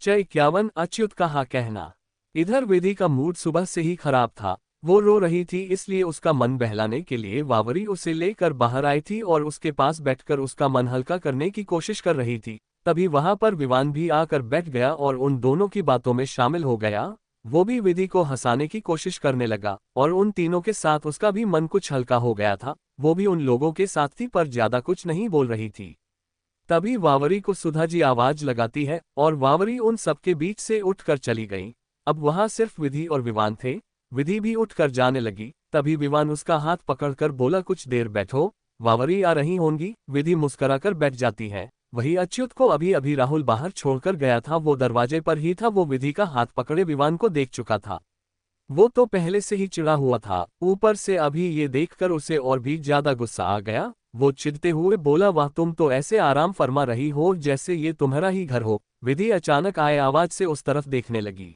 51 अच्युत का हाँ कहना। इधर विधि का मूड सुबह से ही खराब था। वो रो रही थी, इसलिए उसका मन बहलाने के लिए वावरी उसे लेकर बाहर आई थी और उसके पास बैठकर उसका मन हल्का करने की कोशिश कर रही थी। तभी वहां पर विवान भी आकर बैठ गया और उन दोनों की बातों में शामिल हो गया। वो भी विधि को हंसाने की कोशिश करने लगा और उन तीनों के साथ उसका भी मन कुछ हल्का हो गया था। वो भी उन लोगों के साथ थी पर ज्यादा कुछ नहीं बोल रही थी। तभी वावरी को सुधा जी आवाज लगाती है और वावरी उन सबके बीच से उठकर चली गई। अब वहां सिर्फ विधि और विवान थे। विधि भी उठकर जाने लगी। तभी विवान उसका हाथ पकड़कर बोला, कुछ देर बैठो, वावरी आ रही होंगी। विधि मुस्कुराकर बैठ जाती है। वही अच्युत को अभी अभी राहुल बाहर छोड़कर गया था। वो दरवाजे पर ही था। वो विधि का हाथ पकड़े विवान को देख चुका था। वो तो पहले से ही चिढ़ा हुआ था, ऊपर से अभी ये देखकर उसे और भी ज्यादा गुस्सा आ गया। वो चिढ़ते हुए बोला, वाह तुम तो ऐसे आराम फरमा रही हो जैसे ये तुम्हारा ही घर हो। विधि अचानक आए आवाज से उस तरफ देखने लगी।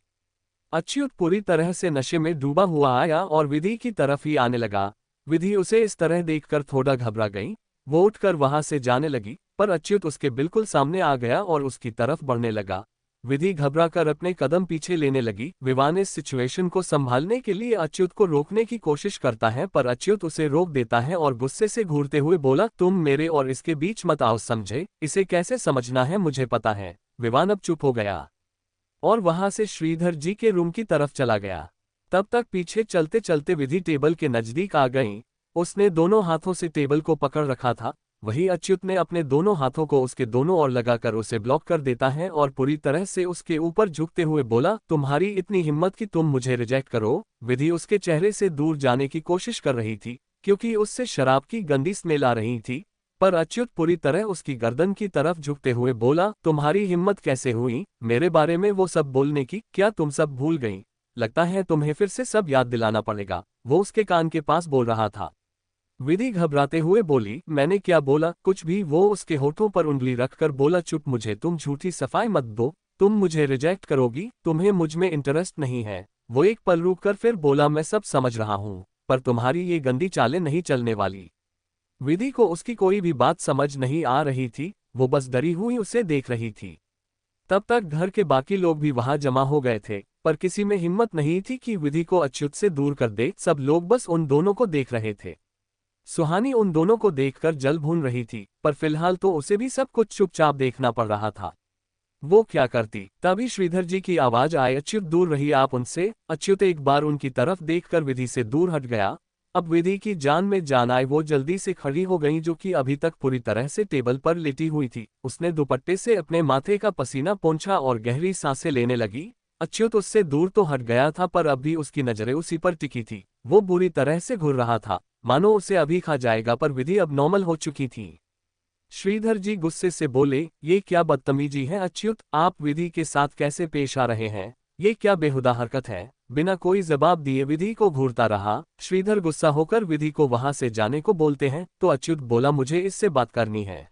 अच्युत पूरी तरह से नशे में डूबा हुआ आया और विधि की तरफ ही आने लगा। विधि उसे इस तरह देखकर थोड़ा घबरा गई। वो उठकर वहां से जाने लगी, पर अच्युत उसके बिल्कुल सामने आ गया और उसकी तरफ बढ़ने लगा। विधि घबराकर अपने कदम पीछे लेने लगी। विवान इस सिचुएशन को संभालने के लिए अच्युत को रोकने की कोशिश करता है, पर अच्युत उसे रोक देता है और गुस्से से घूरते हुए बोला, तुम मेरे और इसके बीच मत आओ, समझे? इसे कैसे समझना है मुझे पता है। विवान अब चुप हो गया और वहां से श्रीधर जी के रूम की तरफ चला गया। तब तक पीछे चलते चलते विधि टेबल के नजदीक आ गई। उसने दोनों हाथों से टेबल को पकड़ रखा था। वही अच्युत ने अपने दोनों हाथों को उसके दोनों ओर लगाकर उसे ब्लॉक कर देता है और पूरी तरह से उसके ऊपर झुकते हुए बोला, तुम्हारी इतनी हिम्मत कि तुम मुझे रिजेक्ट करो। विधि उसके चेहरे से दूर जाने की कोशिश कर रही थी क्योंकि उससे शराब की गंदी स्मेल आ रही थी, पर अच्युत पूरी तरह उसकी गर्दन की तरफ झुकते हुए बोला, तुम्हारी हिम्मत कैसे हुई मेरे बारे में वो सब बोलने की? क्या तुम सब भूल गई? लगता है तुम्हें फिर से सब याद दिलाना पड़ेगा। वो उसके कान के पास बोल रहा था। विधि घबराते हुए बोली, मैंने क्या बोला? कुछ भी। वो उसके होठों पर उंगली रखकर बोला, चुप, मुझे तुम झूठी सफाई मत दो। तुम मुझे रिजेक्ट करोगी, तुम्हें मुझ में इंटरेस्ट नहीं है। वो एक पल रुक कर फिर बोला, मैं सब समझ रहा हूँ, पर तुम्हारी ये गंदी चालें नहीं चलने वाली। विधि को उसकी कोई भी बात समझ नहीं आ रही थी। वो बस डरी हुई उसे देख रही थी। तब तक घर के बाकी लोग भी वहां जमा हो गए थे, पर किसी में हिम्मत नहीं थी कि विधि को अच्युत से दूर कर दे। सब लोग बस उन दोनों को देख रहे थे। सुहानी उन दोनों को देखकर जल भून रही थी, पर फिलहाल तो उसे भी सब कुछ चुपचाप देखना पड़ रहा था। वो क्या करती? तभी श्रीधर जी की आवाज आए, अच्युत दूर रहिए आप उनसे। अच्युत एक बार उनकी तरफ देखकर विधि से दूर हट गया। अब विधि की जान में जान आए। वो जल्दी से खड़ी हो गई, जो कि अभी तक पूरी तरह से टेबल पर लेटी हुई थी। उसने दुपट्टे से अपने माथे का पसीना पोंछा और गहरी सांसें लेने लगी। अच्युत उससे दूर तो हट गया था, पर अब भी उसकी नजरें उसी पर टिकी थी। वो बुरी तरह से घुर रहा था, मानो उसे अभी खा जाएगा, पर विधि अब नॉर्मल हो चुकी थी। श्रीधर जी गुस्से से बोले, ये क्या बदतमीजी है अच्युत? आप विधि के साथ कैसे पेश आ रहे हैं? ये क्या बेहुदा हरकत है? बिना कोई जवाब दिए विधि को घूरता रहा। श्रीधर गुस्सा होकर विधि को वहां से जाने को बोलते हैं तो अच्युत बोला, मुझे इससे बात करनी है।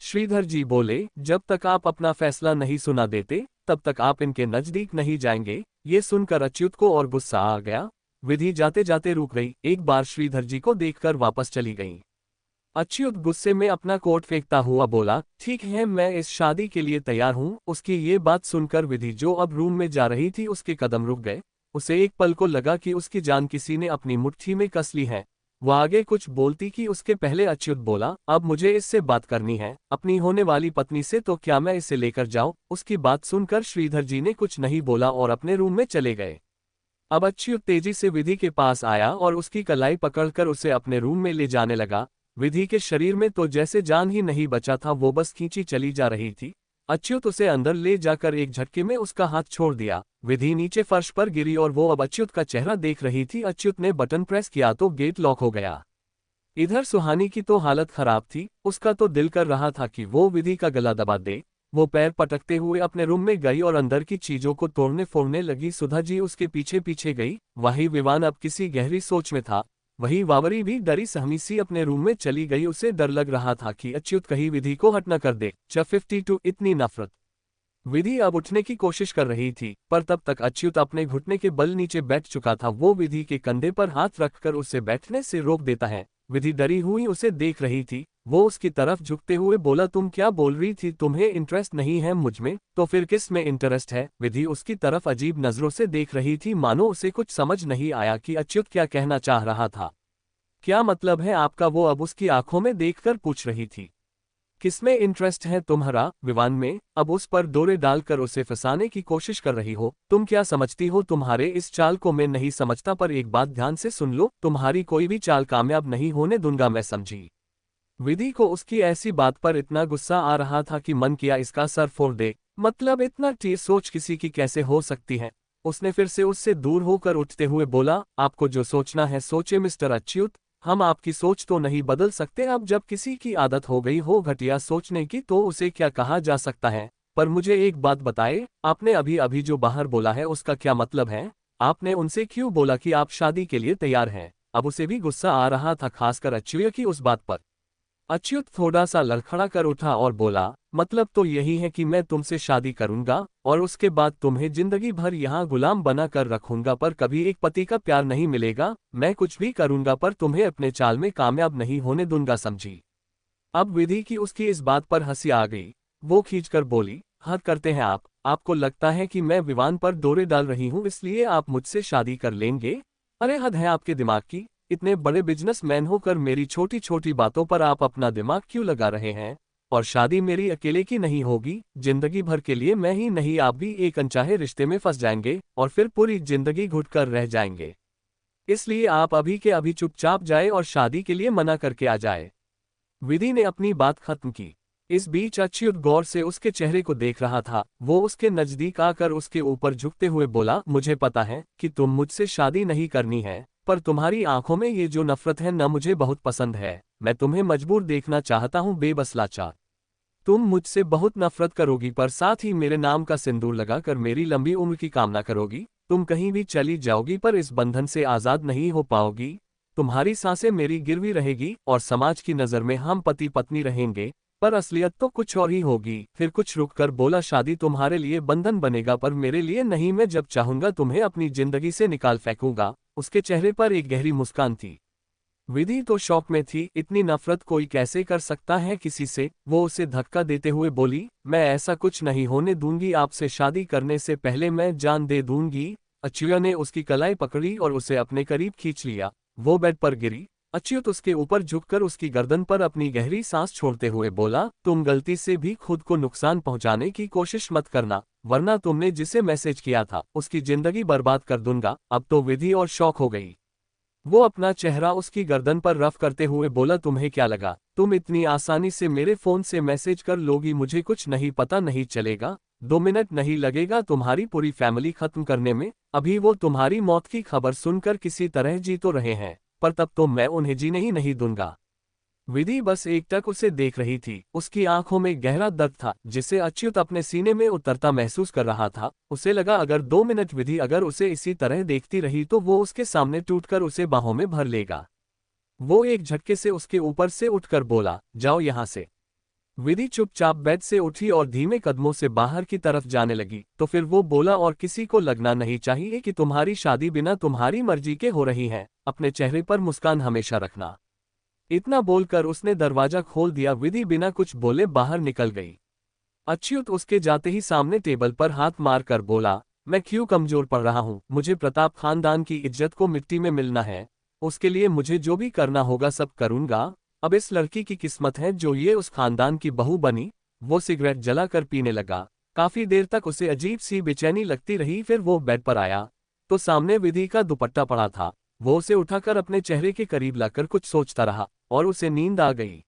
श्रीधर जी बोले, जब तक आप अपना फैसला नहीं सुना देते तब तक आप इनके नजदीक नहीं जाएंगे। ये सुनकर अच्युत को और गुस्सा आ गया। विधि जाते जाते रुक गई, एक बार श्रीधर जी को देखकर वापस चली गई। अच्युत गुस्से में अपना कोट फेंकता हुआ बोला, ठीक है, मैं इस शादी के लिए तैयार हूँ। उसकी ये बात सुनकर विधि, जो अब रूम में जा रही थी, उसके कदम रुक गए। उसे एक पल को लगा कि उसकी जान किसी ने अपनी मुट्ठी में कस ली है। वह आगे कुछ बोलती कि उसके पहले अच्युत बोला, अब मुझे इससे बात करनी है, अपनी होने वाली पत्नी से। तो क्या मैं इसे लेकर जाऊं? उसकी बात सुनकर श्रीधर जी ने कुछ नहीं बोला और अपने रूम में चले गए। अब अच्युत तेजी से विधि के पास आया और उसकी कलाई पकड़कर उसे अपने रूम में ले जाने लगा। विधि के शरीर में तो जैसे जान ही नहीं बचा था, वो बस खींची चली जा रही थी। अच्युत उसे अंदर ले जाकर एक झटके में उसका हाथ छोड़ दिया। विधि नीचे फर्श पर गिरी और वो अब अच्युत का चेहरा देख रही थी। अच्युत ने बटन प्रेस किया तो गेट लॉक हो गया। इधर सुहानी की तो हालत खराब थी। उसका तो दिल कर रहा था कि वो विधि का गला दबा दे। वो पैर पटकते हुए अपने रूम में गई और अंदर की चीजों को तोड़ने फोड़ने लगी। सुधा जी उसके पीछे पीछे गई। वही विवान अब किसी गहरी सोच में था। वही वावरी भी डरी सहमी सी अपने रूम में चली गई। उसे डर लग रहा था कि अच्युत कहीं विधि को हट न कर दे। 52 इतनी नफरत। विधि अब उठने की कोशिश कर रही थी, पर तब तक अच्युत अपने घुटने के बल नीचे बैठ चुका था। वो विधि के कंधे पर हाथ रखकर उसे बैठने से रोक देता है। विधि डरी हुई उसे देख रही थी। वो उसकी तरफ झुकते हुए बोला, तुम क्या बोल रही थी? तुम्हें इंटरेस्ट नहीं है मुझ में? तो फिर किस में इंटरेस्ट है? विधि उसकी तरफ अजीब नजरों से देख रही थी, मानो उसे कुछ समझ नहीं आया कि अच्युत क्या कहना चाह रहा था। क्या मतलब है आपका? वो अब उसकी आंखों में देखकर पूछ रही थी। किसमें इंटरेस्ट है तुम्हारा? विवान में? अब उस पर डोरे डालकर उसे फंसाने की कोशिश कर रही हो? तुम क्या समझती हो? तुम्हारे इस चाल को मैं नहीं समझता, पर एक बात ध्यान से सुन लो, तुम्हारी कोई भी चाल कामयाब नहीं होने दूंगा मैं, समझी? विधि को उसकी ऐसी बात पर इतना गुस्सा आ रहा था कि मन किया इसका सर फोड़ दे। मतलब इतना तेज सोच किसी की कैसे हो सकती है? उसने फिर से उससे दूर होकर उठते हुए बोला, आपको जो सोचना है सोचे मिस्टर अच्युत, हम आपकी सोच तो नहीं बदल सकते। अब जब किसी की आदत हो गई हो घटिया सोचने की तो उसे क्या कहा जा सकता है? पर मुझे एक बात बताए, आपने अभी अभी जो बाहर बोला है उसका क्या मतलब है? आपने उनसे क्यों बोला कि आप शादी के लिए तैयार हैं? अब उसे भी गुस्सा आ रहा था, खासकर अच्युत की उस बात पर। अच्युत थोड़ा सा लड़खड़ा कर उठा और बोला, मतलब तो यही है कि मैं तुमसे शादी करूंगा और उसके बाद तुम्हें जिंदगी भर यहाँ गुलाम बना कर रखूंगा, पर कभी एक पति का प्यार नहीं मिलेगा। मैं कुछ भी करूंगा पर तुम्हें अपने चाल में कामयाब नहीं होने दूंगा, समझी? अब विधि की उसकी इस बात पर हंसी आ गई। वो खींचकर बोली, हद करते हैं आप। आपको लगता है कि मैं विवान पर डोरे डाल रही हूँ इसलिए आप मुझसे शादी कर लेंगे? अरे हद है आपके दिमाग की। इतने बड़े बिजनेसमैन होकर मेरी छोटी छोटी बातों पर आप अपना दिमाग क्यों लगा रहे हैं? और शादी मेरी अकेले की नहीं होगी, जिंदगी भर के लिए मैं ही नहीं आप भी एक अनचाहे रिश्ते में फंस जाएंगे और फिर पूरी जिंदगी घुटकर रह जाएंगे। इसलिए आप अभी के अभी चुपचाप जाए और शादी के लिए मना करके आ जाए। विधि ने अपनी बात खत्म की। इस बीच अच्युत गौर से उसके चेहरे को देख रहा था। वो उसके नजदीक आकर उसके ऊपर झुकते हुए बोला, मुझे पता है कि तुम मुझसे शादी नहीं करनी है, पर तुम्हारी आंखों में ये जो नफरत है न मुझे बहुत पसंद है। मैं तुम्हें मजबूर देखना चाहता हूँ, बेबस लाचार। तुम मुझसे बहुत नफरत करोगी पर साथ ही मेरे नाम का सिंदूर लगाकर मेरी लंबी उम्र की कामना करोगी। तुम कहीं भी चली जाओगी पर इस बंधन से आजाद नहीं हो पाओगी। तुम्हारी सांसें मेरी गिरवी रहेगी और समाज की नज़र में हम पति पत्नी रहेंगे, पर असलियत तो कुछ और ही होगी। फिर कुछ रुककर बोला, शादी तुम्हारे लिए बंधन बनेगा पर मेरे लिए नहीं। मैं जब चाहूंगा तुम्हें अपनी जिंदगी से निकाल फेंकूंगा। उसके चेहरे पर एक गहरी मुस्कान थी। विधि तो शौक में थी, इतनी नफरत कोई कैसे कर सकता है किसी से? वो उसे धक्का देते हुए बोली, मैं ऐसा कुछ नहीं होने दूंगी, आपसे शादी करने से पहले मैं जान दे दूंगी। अच्युत ने उसकी कलाई पकड़ी और उसे अपने करीब खींच लिया। वो बेड पर गिरी। अच्युत उसके ऊपर झुककर उसकी गर्दन पर अपनी गहरी सांस छोड़ते हुए बोला, तुम गलती से भी खुद को नुकसान पहुंचाने की कोशिश मत करना, वरना तुमने जिसे मैसेज किया था उसकी जिंदगी बर्बाद कर दूंगा। अब तो विधि और शौक हो गई। वो अपना चेहरा उसकी गर्दन पर रफ करते हुए बोला, तुम्हें क्या लगा तुम इतनी आसानी से मेरे फोन से मैसेज कर लोगी? मुझे कुछ नहीं पता नहीं चलेगा। 2 मिनट नहीं लगेगा तुम्हारी पूरी फैमिली खत्म करने में। अभी वो तुम्हारी मौत की खबर सुनकर किसी तरह जी तो रहे हैं, पर तब तो मैं उन्हें जीने ही नहीं दूंगा। विधि बस एकटक उसे देख रही थी। उसकी आंखों में गहरा दर्द था जिसे अच्युत अपने सीने में उतरता महसूस कर रहा था। उसे लगा अगर 2 मिनट विधि अगर उसे इसी तरह देखती रही तो वो उसके सामने टूटकर उसे बाहों में भर लेगा। वो एक झटके से उसके ऊपर से उठकर बोला, जाओ यहां से। विधि चुपचाप बेड से उठी और धीमे कदमों से बाहर की तरफ जाने लगी। तो फिर वो बोला, और किसी को लगना नहीं चाहिए कि तुम्हारी शादी बिना तुम्हारी मर्जी के हो रही है। अपने चेहरे पर मुस्कान हमेशा रखना। इतना बोलकर उसने दरवाजा खोल दिया। विधि बिना कुछ बोले बाहर निकल गई। अच्युत उसके जाते ही सामने टेबल पर हाथ मारकर बोला, मैं क्यों कमजोर पड़ रहा हूँ? मुझे प्रताप खानदान की इज्जत को मिट्टी में मिलना है। उसके लिए मुझे जो भी करना होगा सब करूंगा। अब इस लड़की की किस्मत है जो ये उस खानदान की बहू बनी। वो सिगरेट जलाकर पीने लगा। काफी देर तक उसे अजीब सी बेचैनी लगती रही। फिर वो बेड पर आया तो सामने विधि का दुपट्टा पड़ा था। वो उसे उठाकर अपने चेहरे के करीब लाकर कुछ सोचता रहा और उसे नींद आ गई।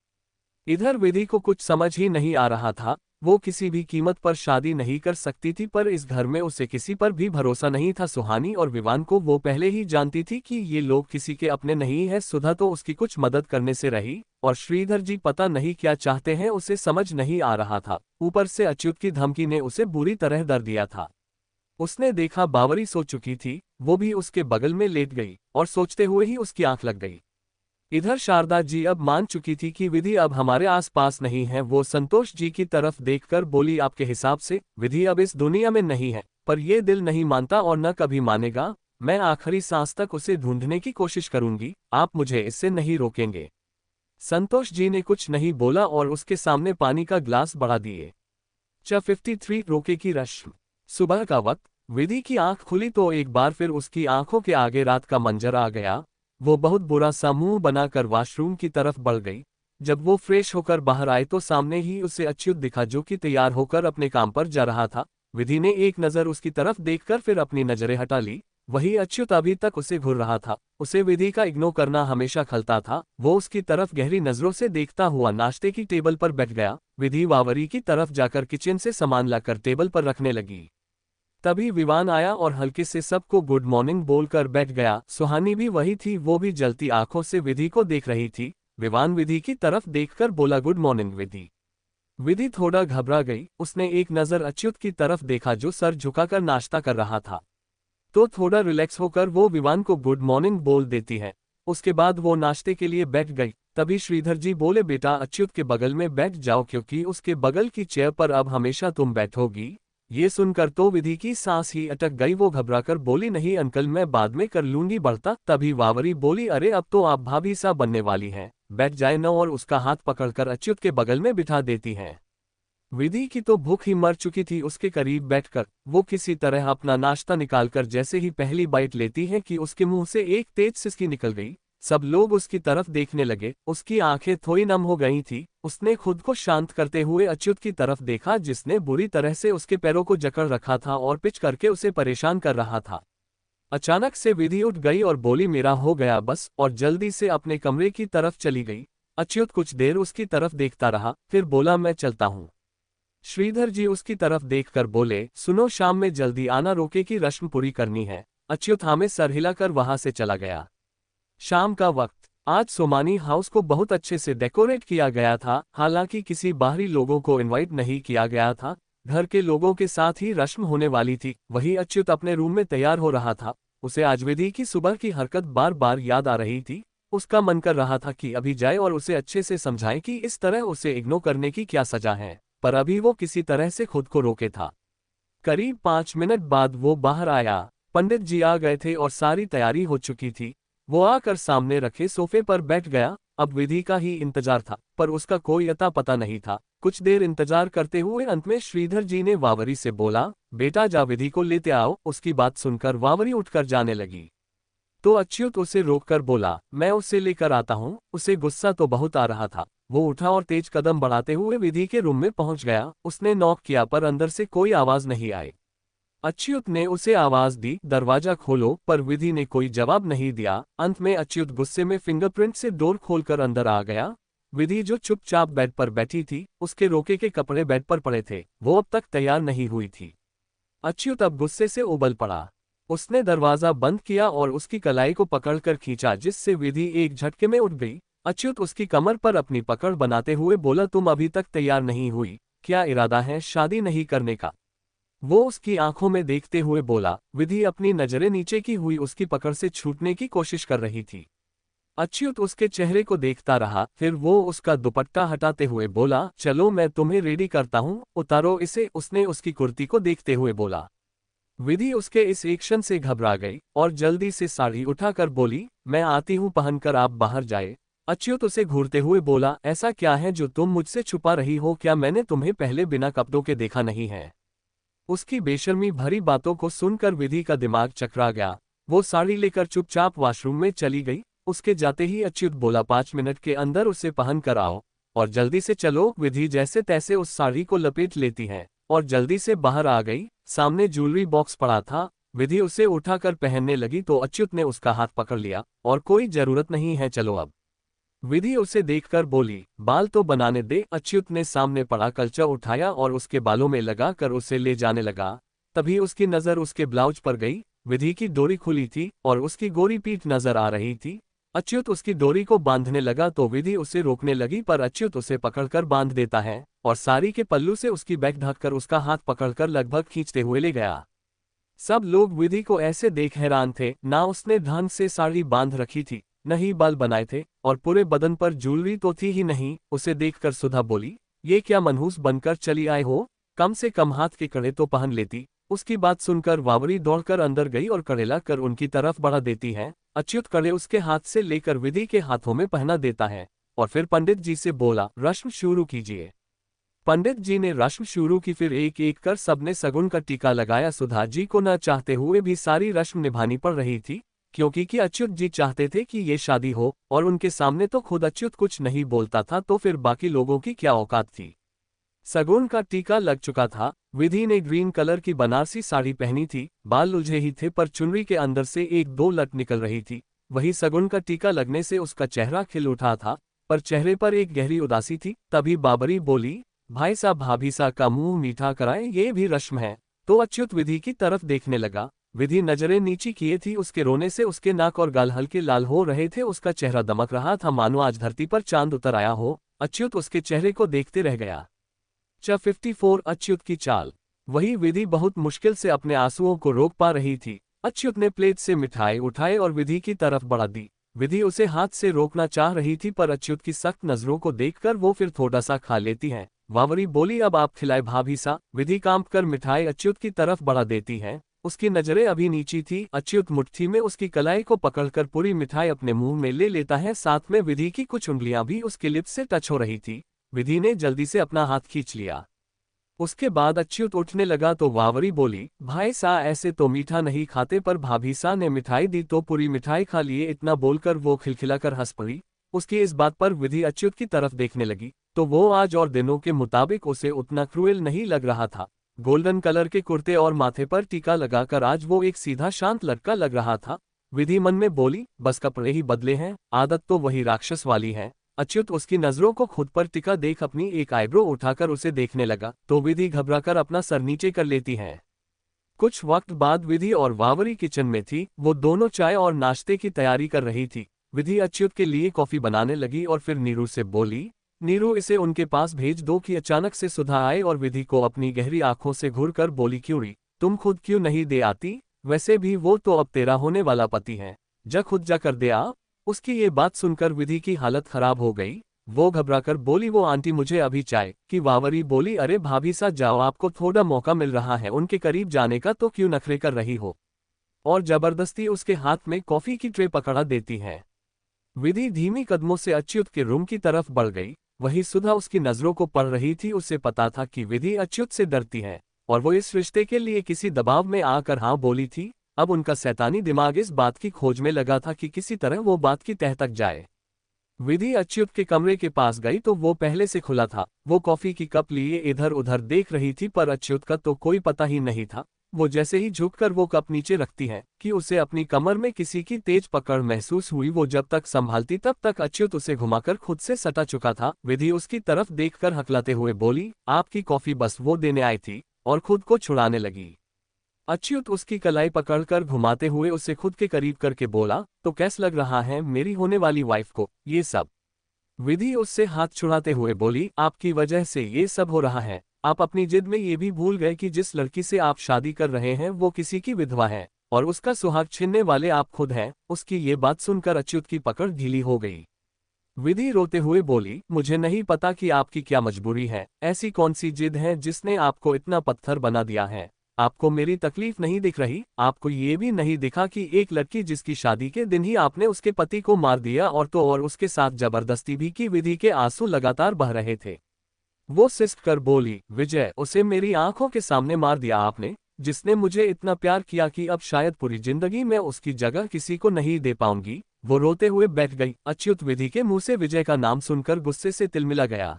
इधर विधि को कुछ समझ ही नहीं आ रहा था। वो किसी भी कीमत पर शादी नहीं कर सकती थी, पर इस घर में उसे किसी पर भी भरोसा नहीं था। सुहानी और विवान को वो पहले ही जानती थी कि ये लोग किसी के अपने नहीं है। सुधा तो उसकी कुछ मदद करने से रही, और श्रीधर जी पता नहीं क्या चाहते हैं उसे समझ नहीं आ रहा था। ऊपर से अच्युत की धमकी ने उसे बुरी तरह डर दिया था। उसने देखा बावरी सो चुकी थी, वो भी उसके बगल में लेट गई और सोचते हुए ही उसकी आंख लग गई। इधर शारदा जी अब मान चुकी थी कि विधि अब हमारे आसपास नहीं है। वो संतोष जी की तरफ देखकर बोली, आपके हिसाब से विधि अब इस दुनिया में नहीं है? पर यह दिल नहीं मानता और न कभी मानेगा। मैं आखिरी सांस तक उसे ढूंढने की कोशिश करूंगी, आप मुझे इससे नहीं रोकेंगे। संतोष जी ने कुछ नहीं बोला और उसके सामने पानी का ग्लास बढ़ा दिए। 53 रोके की रश्मि। सुबह का वक्त, विधि की आंख खुली तो एक बार फिर उसकी आंखों के आगे रात का मंजर आ गया। वो बहुत बुरा सा मुंह बनाकर वॉशरूम की तरफ बढ़ गई। जब वो फ्रेश होकर बाहर आए तो सामने ही उसे अच्युत दिखा जो कि तैयार होकर अपने काम पर जा रहा था। विधि ने एक नज़र उसकी तरफ देखकर फिर अपनी नजरें हटा ली। वही अच्युत अभी तक उसे घूर रहा था। उसे विधि का इग्नोर करना हमेशा खलता था। वो उसकी तरफ गहरी नजरों से देखता हुआ नाश्ते की टेबल पर बैठ गया। विधि वावरी की तरफ जाकर किचन से सामान लाकर टेबल पर रखने लगी। तभी विवान आया और हल्के से सबको गुड मॉर्निंग बोलकर बैठ गया। सुहानी भी वही थी, वो भी जलती आंखों से विधि को देख रही थी। विवान विधि की तरफ देखकर बोला, गुड मॉर्निंग विधि। विधि थोड़ा घबरा गई। उसने एक नज़र अच्युत की तरफ देखा जो सर झुकाकर नाश्ता कर रहा था, तो थोड़ा रिलैक्स होकर वो विवान को गुड मॉर्निंग बोल देती है। उसके बाद वो नाश्ते के लिए बैठ गई। तभी श्रीधर जी बोले, बेटा अच्युत के बगल में बैठ जाओ क्योंकि उसके बगल की चेयर पर अब हमेशा तुम बैठोगी। ये सुनकर तो विधि की सांस ही अटक गई। वो घबराकर बोली, नहीं अंकल, मैं बाद में कर लूंगी बढ़ता। तभी वावरी बोली, अरे अब तो आप भाभी सा बनने वाली हैं, बैठ जाए न, और उसका हाथ पकड़कर अच्युत के बगल में बिठा देती हैं। विधि की तो भूख ही मर चुकी थी। उसके करीब बैठकर वो किसी तरह अपना नाश्ता निकालकर जैसे ही पहली बाइट लेती है कि उसके मुंह से एक तेज सिसकी निकल गई। सब लोग उसकी तरफ देखने लगे। उसकी आंखें थोड़ी नम हो गई थी। उसने खुद को शांत करते हुए अच्युत की तरफ देखा जिसने बुरी तरह से उसके पैरों को जकड़ रखा था और पिच करके उसे परेशान कर रहा था। अचानक से विधि उठ गई और बोली, मेरा हो गया बस, और जल्दी से अपने कमरे की तरफ चली गई। अच्युत कुछ देर उसकी तरफ देखता रहा, फिर बोला, मैं चलता हूँ। श्रीधर जी उसकी तरफ देखकर बोले, सुनो, शाम में जल्दी आना, रोके की रस्म पूरी करनी है। अच्युत हाँ में सर हिलाकर वहां से चला गया। शाम का वक्त। आज सोमानी हाउस को बहुत अच्छे से डेकोरेट किया गया था। हालांकि किसी बाहरी लोगों को इनवाइट नहीं किया गया था। घर के लोगों के साथ ही रस्म होने वाली थी। वही अच्युत अपने रूम में तैयार हो रहा था। उसे आज विधि की सुबह की हरकत बार बार याद आ रही थी। उसका मन कर रहा था कि अभी जाए और उसे अच्छे से समझाए कि इस तरह उसे इग्नोर करने की क्या सजा है, पर अभी वो किसी तरह से खुद को रोके था। करीब 5 मिनट बाद वो बाहर आया। पंडित जी आ गए थे और सारी तैयारी हो चुकी थी। वो आकर सामने रखे सोफे पर बैठ गया। अब विधि का ही इंतजार था, पर उसका कोई अता पता नहीं था। कुछ देर इंतजार करते हुए अंत में श्रीधर जी ने वावरी से बोला, बेटा जा विधि को लेते आओ। उसकी बात सुनकर वावरी उठकर जाने लगी, तो अच्युत उसे रोककर बोला, मैं उसे लेकर आता हूँ। उसे गुस्सा तो बहुत आ रहा था। वो उठा और तेज कदम बढ़ाते हुए विधि के रूम में पहुंच गया। उसने नॉक किया पर अंदर से कोई आवाज नहीं आई। अच्युत ने उसे आवाज दी, दरवाजा खोलो, पर विधि ने कोई जवाब नहीं दिया। अंत में अच्युत गुस्से में फिंगरप्रिंट से डोर खोलकर अंदर आ गया। विधि जो चुपचाप बेड पर बैठी थी, उसके रोके के कपड़े बेड पर पड़े थे। वो अब तक तैयार नहीं हुई थी। अच्युत अब गुस्से से उबल पड़ा। उसने दरवाजा बंद किया और उसकी कलाई को पकड़कर खींचा जिससे विधि एक झटके में उठ गई। अच्युत उसकी कमर पर अपनी पकड़ बनाते हुए बोला, तुम अभी तक तैयार नहीं हुई, क्या इरादा है शादी नहीं करने का? वो उसकी आंखों में देखते हुए बोला। विधि अपनी नजरें नीचे की हुई उसकी पकड़ से छूटने की कोशिश कर रही थी। अच्युत उसके चेहरे को देखता रहा, फिर वो उसका दुपट्टा हटाते हुए बोला, चलो मैं तुम्हें रेडी करता हूँ, उतारो इसे। उसने उसकी कुर्ती को देखते हुए बोला। विधि उसके इस एक्शन से घबरा गई और जल्दी से साड़ी उठाकर बोली, मैं आती हूँ, पहनकर आप बाहर जाए। अच्युत उसे घूरते हुए बोला, ऐसा क्या है जो तुम मुझसे छुपा रही हो? क्या मैंने तुम्हें पहले बिना कपड़ों के देखा नहीं है? उसकी बेशर्मी भरी बातों को सुनकर विधि का दिमाग चकरा गया। वो साड़ी लेकर चुपचाप वॉशरूम में चली गई। उसके जाते ही अच्युत बोला, 5 मिनट के अंदर उसे पहन कर आओ और जल्दी से चलो। विधि जैसे तैसे उस साड़ी को लपेट लेती है और जल्दी से बाहर आ गई। सामने ज्वेलरी बॉक्स पड़ा था। विधि उसे उठाकर पहनने लगी तो अच्युत ने उसका हाथ पकड़ लिया और कोई जरूरत नहीं है, चलो अब। विधि उसे देखकर बोली, बाल तो बनाने दे। अच्युत ने सामने पड़ा कल्चा उठाया और उसके बालों में लगाकर उसे ले जाने लगा। तभी उसकी नजर उसके ब्लाउज पर गई। विधि की डोरी खुली थी और उसकी गोरी पीठ नजर आ रही थी। अच्युत उसकी डोरी को बांधने लगा तो विधि उसे रोकने लगी, पर अच्युत उसे पकड़कर बांध देता है और साड़ी के पल्लू से उसकी बैक ढककर उसका हाथ पकड़कर लगभग खींचते हुए ले गया। सब लोग विधि को ऐसे देख हैरान थे। ना उसने ढंग से साड़ी बांध रखी थी, न ही बाल बनाए थे, और पूरे बदन पर ज्वेलरी तो थी ही नहीं। उसे देखकर सुधा बोली, ये क्या मनहूस बनकर चली आए हो? कम से कम हाथ के कड़े तो पहन लेती। उसकी बात सुनकर वावरी दौड़कर अंदर गई और कड़े लाकर उनकी तरफ बढ़ा देती है। अच्युत कड़े उसके हाथ से लेकर विधि के हाथों में पहना देता है और फिर पंडित जी से बोला, रस्म शुरू कीजिए। पंडित जी ने रस्म शुरू की। फिर एक एक कर सबने सगुन का टीका लगाया। सुधा जी को न चाहते हुए भी सारी रस्म निभानी पड़ रही थी, क्योंकि कि अच्युत जी चाहते थे कि ये शादी हो, और उनके सामने तो खुद अच्युत कुछ नहीं बोलता था, तो फिर बाकी लोगों की क्या औकात थी। सगुन का टीका लग चुका था। विधि ने ग्रीन कलर की बनारसी साड़ी पहनी थी, बाल उलझे ही थे पर चुनरी के अंदर से एक दो लट निकल रही थी। वही सगुन का टीका लगने से उसका चेहरा खिल उठा था, पर चेहरे पर एक गहरी उदासी थी। तभी बाबरी बोली, भाई साहब भाभी सा का मुंह मीठा कराएं, ये भी रस्म है। तो अच्युत विधि की तरफ देखने लगा। विधि नजरें नीची किए थी। उसके रोने से उसके नाक और गाल हल्के लाल हो रहे थे। उसका चेहरा दमक रहा था मानो आज धरती पर चांद उतर आया हो। अच्युत उसके चेहरे को देखते रह गया। 54 अच्युत की चाल। वही विधि बहुत मुश्किल से अपने आंसुओं को रोक पा रही थी। अच्युत ने प्लेट से मिठाई उठाए और विधि की तरफ बढ़ा दी। विधि उसे हाथ से रोकना चाह रही थी, पर अच्युत की सख्त नजरों को देखकर वो फिर थोड़ा सा खा लेती है। वावरी बोली, अब आप खिलाए भाभी सा। विधि कांप कर मिठाई अच्युत की तरफ बढ़ा देती है। उसकी नजरें अभी नीची थी। अच्युत मुट्ठी में उसकी कलाई को पकड़कर पूरी मिठाई अपने मुंह में ले लेता है। साथ में विधि की कुछ उंगलियां भी उसके लिप्स से टच हो रही थी। विधि ने जल्दी से अपना हाथ खींच लिया। उसके बाद अच्युत उठने लगा तो वावरी बोली, भाई सा ऐसे तो मीठा नहीं खाते, पर भाभी सा ने मिठाई दी तो पूरी मिठाई खा लिए। इतना बोलकर वो खिलखिलाकर हंस पड़ी। उसकी इस बात पर विधि अच्युत की तरफ देखने लगी तो वो आज और दिनों के मुताबिक उसे उतना क्रूएल नहीं लग रहा था। गोल्डन कलर के कुर्ते और माथे पर टीका लगाकर आज वो एक सीधा शांत लड़का लग रहा था। विधि मन में बोली, बस कपड़े ही बदले हैं, आदत तो वही राक्षस वाली है। अच्युत उसकी नजरों को खुद पर टिका देख अपनी एक आईब्रो उठाकर उसे देखने लगा तो विधि घबराकर अपना सर नीचे कर लेती है। कुछ वक्त बाद विधि और वावरी किचन में थी। वो दोनों चाय और नाश्ते की तैयारी कर रही थी। विधि अच्युत के लिए कॉफी बनाने लगी और फिर नीरू से बोली, नीरू इसे उनके पास भेज दो। कि अचानक से सुधा आए और विधि को अपनी गहरी आंखों से घूरकर बोली, क्यों री तुम खुद क्यों नहीं दे आती? वैसे भी वो तो अब तेरा होने वाला पति है, जा खुद जा कर दे आ। उसकी ये बात सुनकर विधि की हालत खराब हो गई। वो घबराकर बोली, वो आंटी मुझे अभी चाय। कि वावरी बोली, अरे भाभी सा जाओ, आपको थोड़ा मौका मिल रहा है उनके करीब जाने का, तो क्यों नखरे कर रही हो? और जबरदस्ती उसके हाथ में कॉफी की ट्रे पकड़ा देती है। विधि धीमी कदमों से अच्युत के रूम की तरफ बढ़ गई। वही सुधा उसकी नजरों को पढ़ रही थी। उसे पता था कि विधि अच्युत से डरती है और वो इस रिश्ते के लिए किसी दबाव में आकर हाँ बोली थी। अब उनका शैतानी दिमाग इस बात की खोज में लगा था कि किसी तरह वो बात की तह तक जाए। विधि अच्युत के कमरे के पास गई तो वो पहले से खुला था। वो कॉफी की कप लिए इधर उधर देख रही थी, पर अच्युत का तो कोई पता ही नहीं था। वो जैसे ही झुककर वो कप नीचे रखती है कि उसे अपनी कमर में किसी की तेज पकड़ महसूस हुई। वो जब तक संभालती तब तक अच्युत उसे घुमाकर खुद से सटा चुका था। विधि उसकी तरफ देखकर हकलाते हुए बोली, आपकी कॉफी बस वो देने आई थी, और खुद को छुड़ाने लगी। अच्युत उसकी कलाई पकड़कर घुमाते हुए उसे खुद के करीब करके बोला, तो कैसा लग रहा है मेरी होने वाली वाइफ को ये सब? विधि उससे हाथ छुड़ाते हुए बोली, आपकी वजह से ये सब हो रहा है। आप अपनी जिद में ये भी भूल गए कि जिस लड़की से आप शादी कर रहे हैं वो किसी की विधवा है, और उसका सुहाग छीनने वाले आप खुद हैं। उसकी ये बात सुनकर अच्युत की पकड़ ढीली हो गई। विधि रोते हुए बोली, मुझे नहीं पता कि आपकी क्या मजबूरी है, ऐसी कौन सी जिद है जिसने आपको इतना पत्थर बना दिया है? आपको मेरी तकलीफ नहीं दिख रही? आपको ये भी नहीं दिखा कि एक लड़की जिसकी शादी के दिन ही आपने उसके पति को मार दिया और उसके साथ जबरदस्ती भी की? विधि के आंसू लगातार बह रहे थे। वो सिसक कर बोली, विजय, उसे मेरी आंखों के सामने मार दिया आपने, जिसने मुझे इतना प्यार किया कि अब शायद पूरी जिंदगी में उसकी जगह किसी को नहीं दे पाऊंगी। वो रोते हुए बैठ गई। अच्युत विधि के मुंह से विजय का नाम सुनकर गुस्से से तिलमिला गया।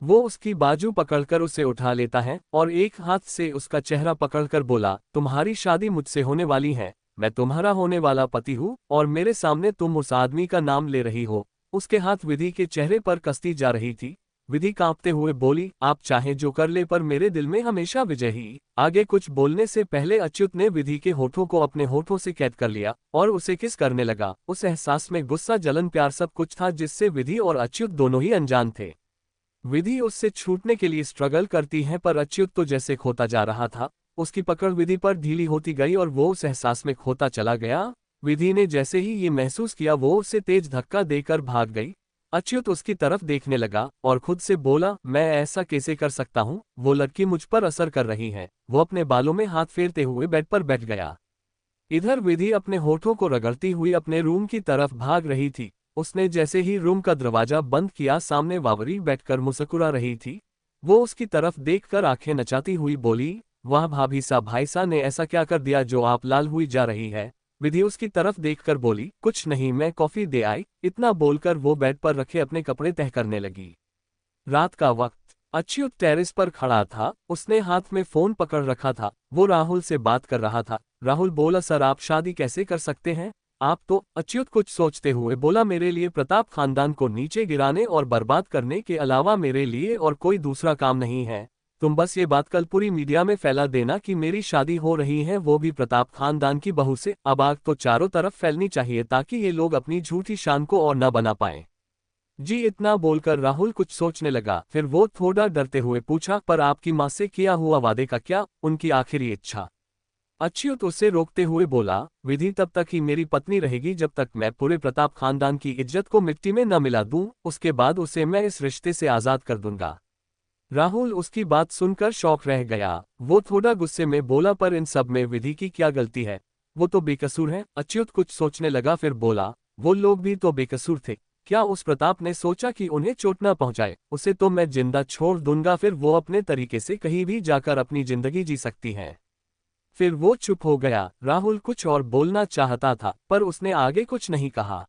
वो उसकी बाजू पकड़कर उसे उठा लेता है और एक हाथ से उसका चेहरा पकड़कर बोला, तुम्हारी शादी मुझसे होने वाली है, मैं तुम्हारा होने वाला पति हूँ, और मेरे सामने तुम उस आदमी का नाम ले रही हो। उसके हाथ विधि के चेहरे पर कसती जा रही थी। विधि कांपते हुए बोली, आप चाहे जो कर ले, पर मेरे दिल में हमेशा विजय ही। आगे कुछ बोलने से पहले अच्युत ने विधि के होठों को अपने होठों से कैद कर लिया और उसे किस करने लगा। उस एहसास में गुस्सा, जलन, प्यार सब कुछ था जिससे विधि और अच्युत दोनों ही अनजान थे। विधि उससे छूटने के लिए स्ट्रगल करती है, पर अच्युत तो जैसे खोता जा रहा था। उसकी पकड़ विधि पर ढीली होती गई और वो उस एहसास में खोता चला गया। विधि ने जैसे ही ये महसूस किया वो उसे तेज धक्का देकर भाग गई। अच्युत उसकी तरफ देखने लगा और खुद से बोला, मैं ऐसा कैसे कर सकता हूँ, वो लड़की मुझ पर असर कर रही है। वो अपने बालों में हाथ फेरते हुए बेड पर बैठ गया। इधर विधि अपने होठों को रगड़ती हुई अपने रूम की तरफ भाग रही थी। उसने जैसे ही रूम का दरवाजा बंद किया, सामने वावरी बैठकर मुस्कुरा रही थी। वो उसकी तरफ देखकर आंखें नचाती हुई बोली, वाह भाभी सा, भाई सा ने ऐसा क्या कर दिया जो आप लाल हुई जा रही है। विधि उसकी तरफ देखकर बोली, कुछ नहीं, मैं कॉफी दे आई। इतना बोलकर वो बेड पर रखे अपने कपड़े तह करने लगी। रात का वक्त। अच्युत टेरेस पर खड़ा था। उसने हाथ में फोन पकड़ रखा था। वो राहुल से बात कर रहा था। राहुल बोला, सर आप शादी कैसे कर सकते हैं? आप तो। अच्युत कुछ सोचते हुए बोला, मेरे लिए प्रताप खानदान को नीचे गिराने और बर्बाद करने के अलावा मेरे लिए और कोई दूसरा काम नहीं है। तुम बस ये बात कल पूरी मीडिया में फैला देना कि मेरी शादी हो रही है, वो भी प्रताप खानदान की बहू से। अब आग तो चारों तरफ फैलनी चाहिए ताकि ये लोग अपनी झूठी शान को और न बना पाएं। जी, इतना बोलकर राहुल कुछ सोचने लगा। फिर वो थोड़ा डरते हुए पूछा, पर आपकी माँ से किया हुआ वादे का क्या? उनकी आखिरी इच्छा? अच्युत उसे रोकते हुए बोला, विधि तब तक ही मेरी पत्नी रहेगी जब तक मैं पूरे प्रताप खानदान की इज्जत को मिट्टी में न मिला दूं। उसके बाद उसे मैं इस रिश्ते से आजाद कर दूंगा। राहुल उसकी बात सुनकर शौक रह गया। वो थोड़ा गुस्से में बोला, पर इन सब में विधि की क्या गलती है? वो तो बेकसूर है। अच्युत कुछ सोचने लगा, फिर बोला, वो लोग भी तो बेकसूर थे। क्या उस प्रताप ने सोचा कि उन्हें चोट न पहुंचाए? उसे तो मैं जिंदा छोड़ दूंगा, फिर वो अपने तरीके से कहीं भी जाकर अपनी जिंदगी जी सकती है। फिर वो चुप हो गया। राहुल कुछ और बोलना चाहता था, पर उसने आगे कुछ नहीं कहा।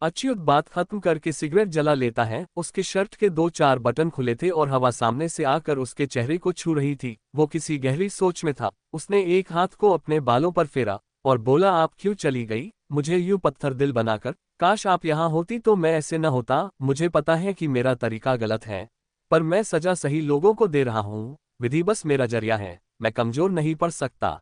अच्युत बात खत्म करके सिगरेट जला लेता है। उसके शर्ट के 2-4 बटन खुले थे और हवा सामने से आकर उसके चेहरे को छू रही थी। वो किसी गहरी सोच में था। उसने एक हाथ को अपने बालों पर फेरा और बोला, आप क्यों चली गई मुझे यूं पत्थर दिल बनाकर? काश आप यहाँ होती तो मैं ऐसे न होता। मुझे पता है कि मेरा तरीका गलत है, पर मैं सजा सही लोगों को दे रहा हूँ। विधि बस मेरा जरिया है, मैं कमजोर नहीं पड़ सकता।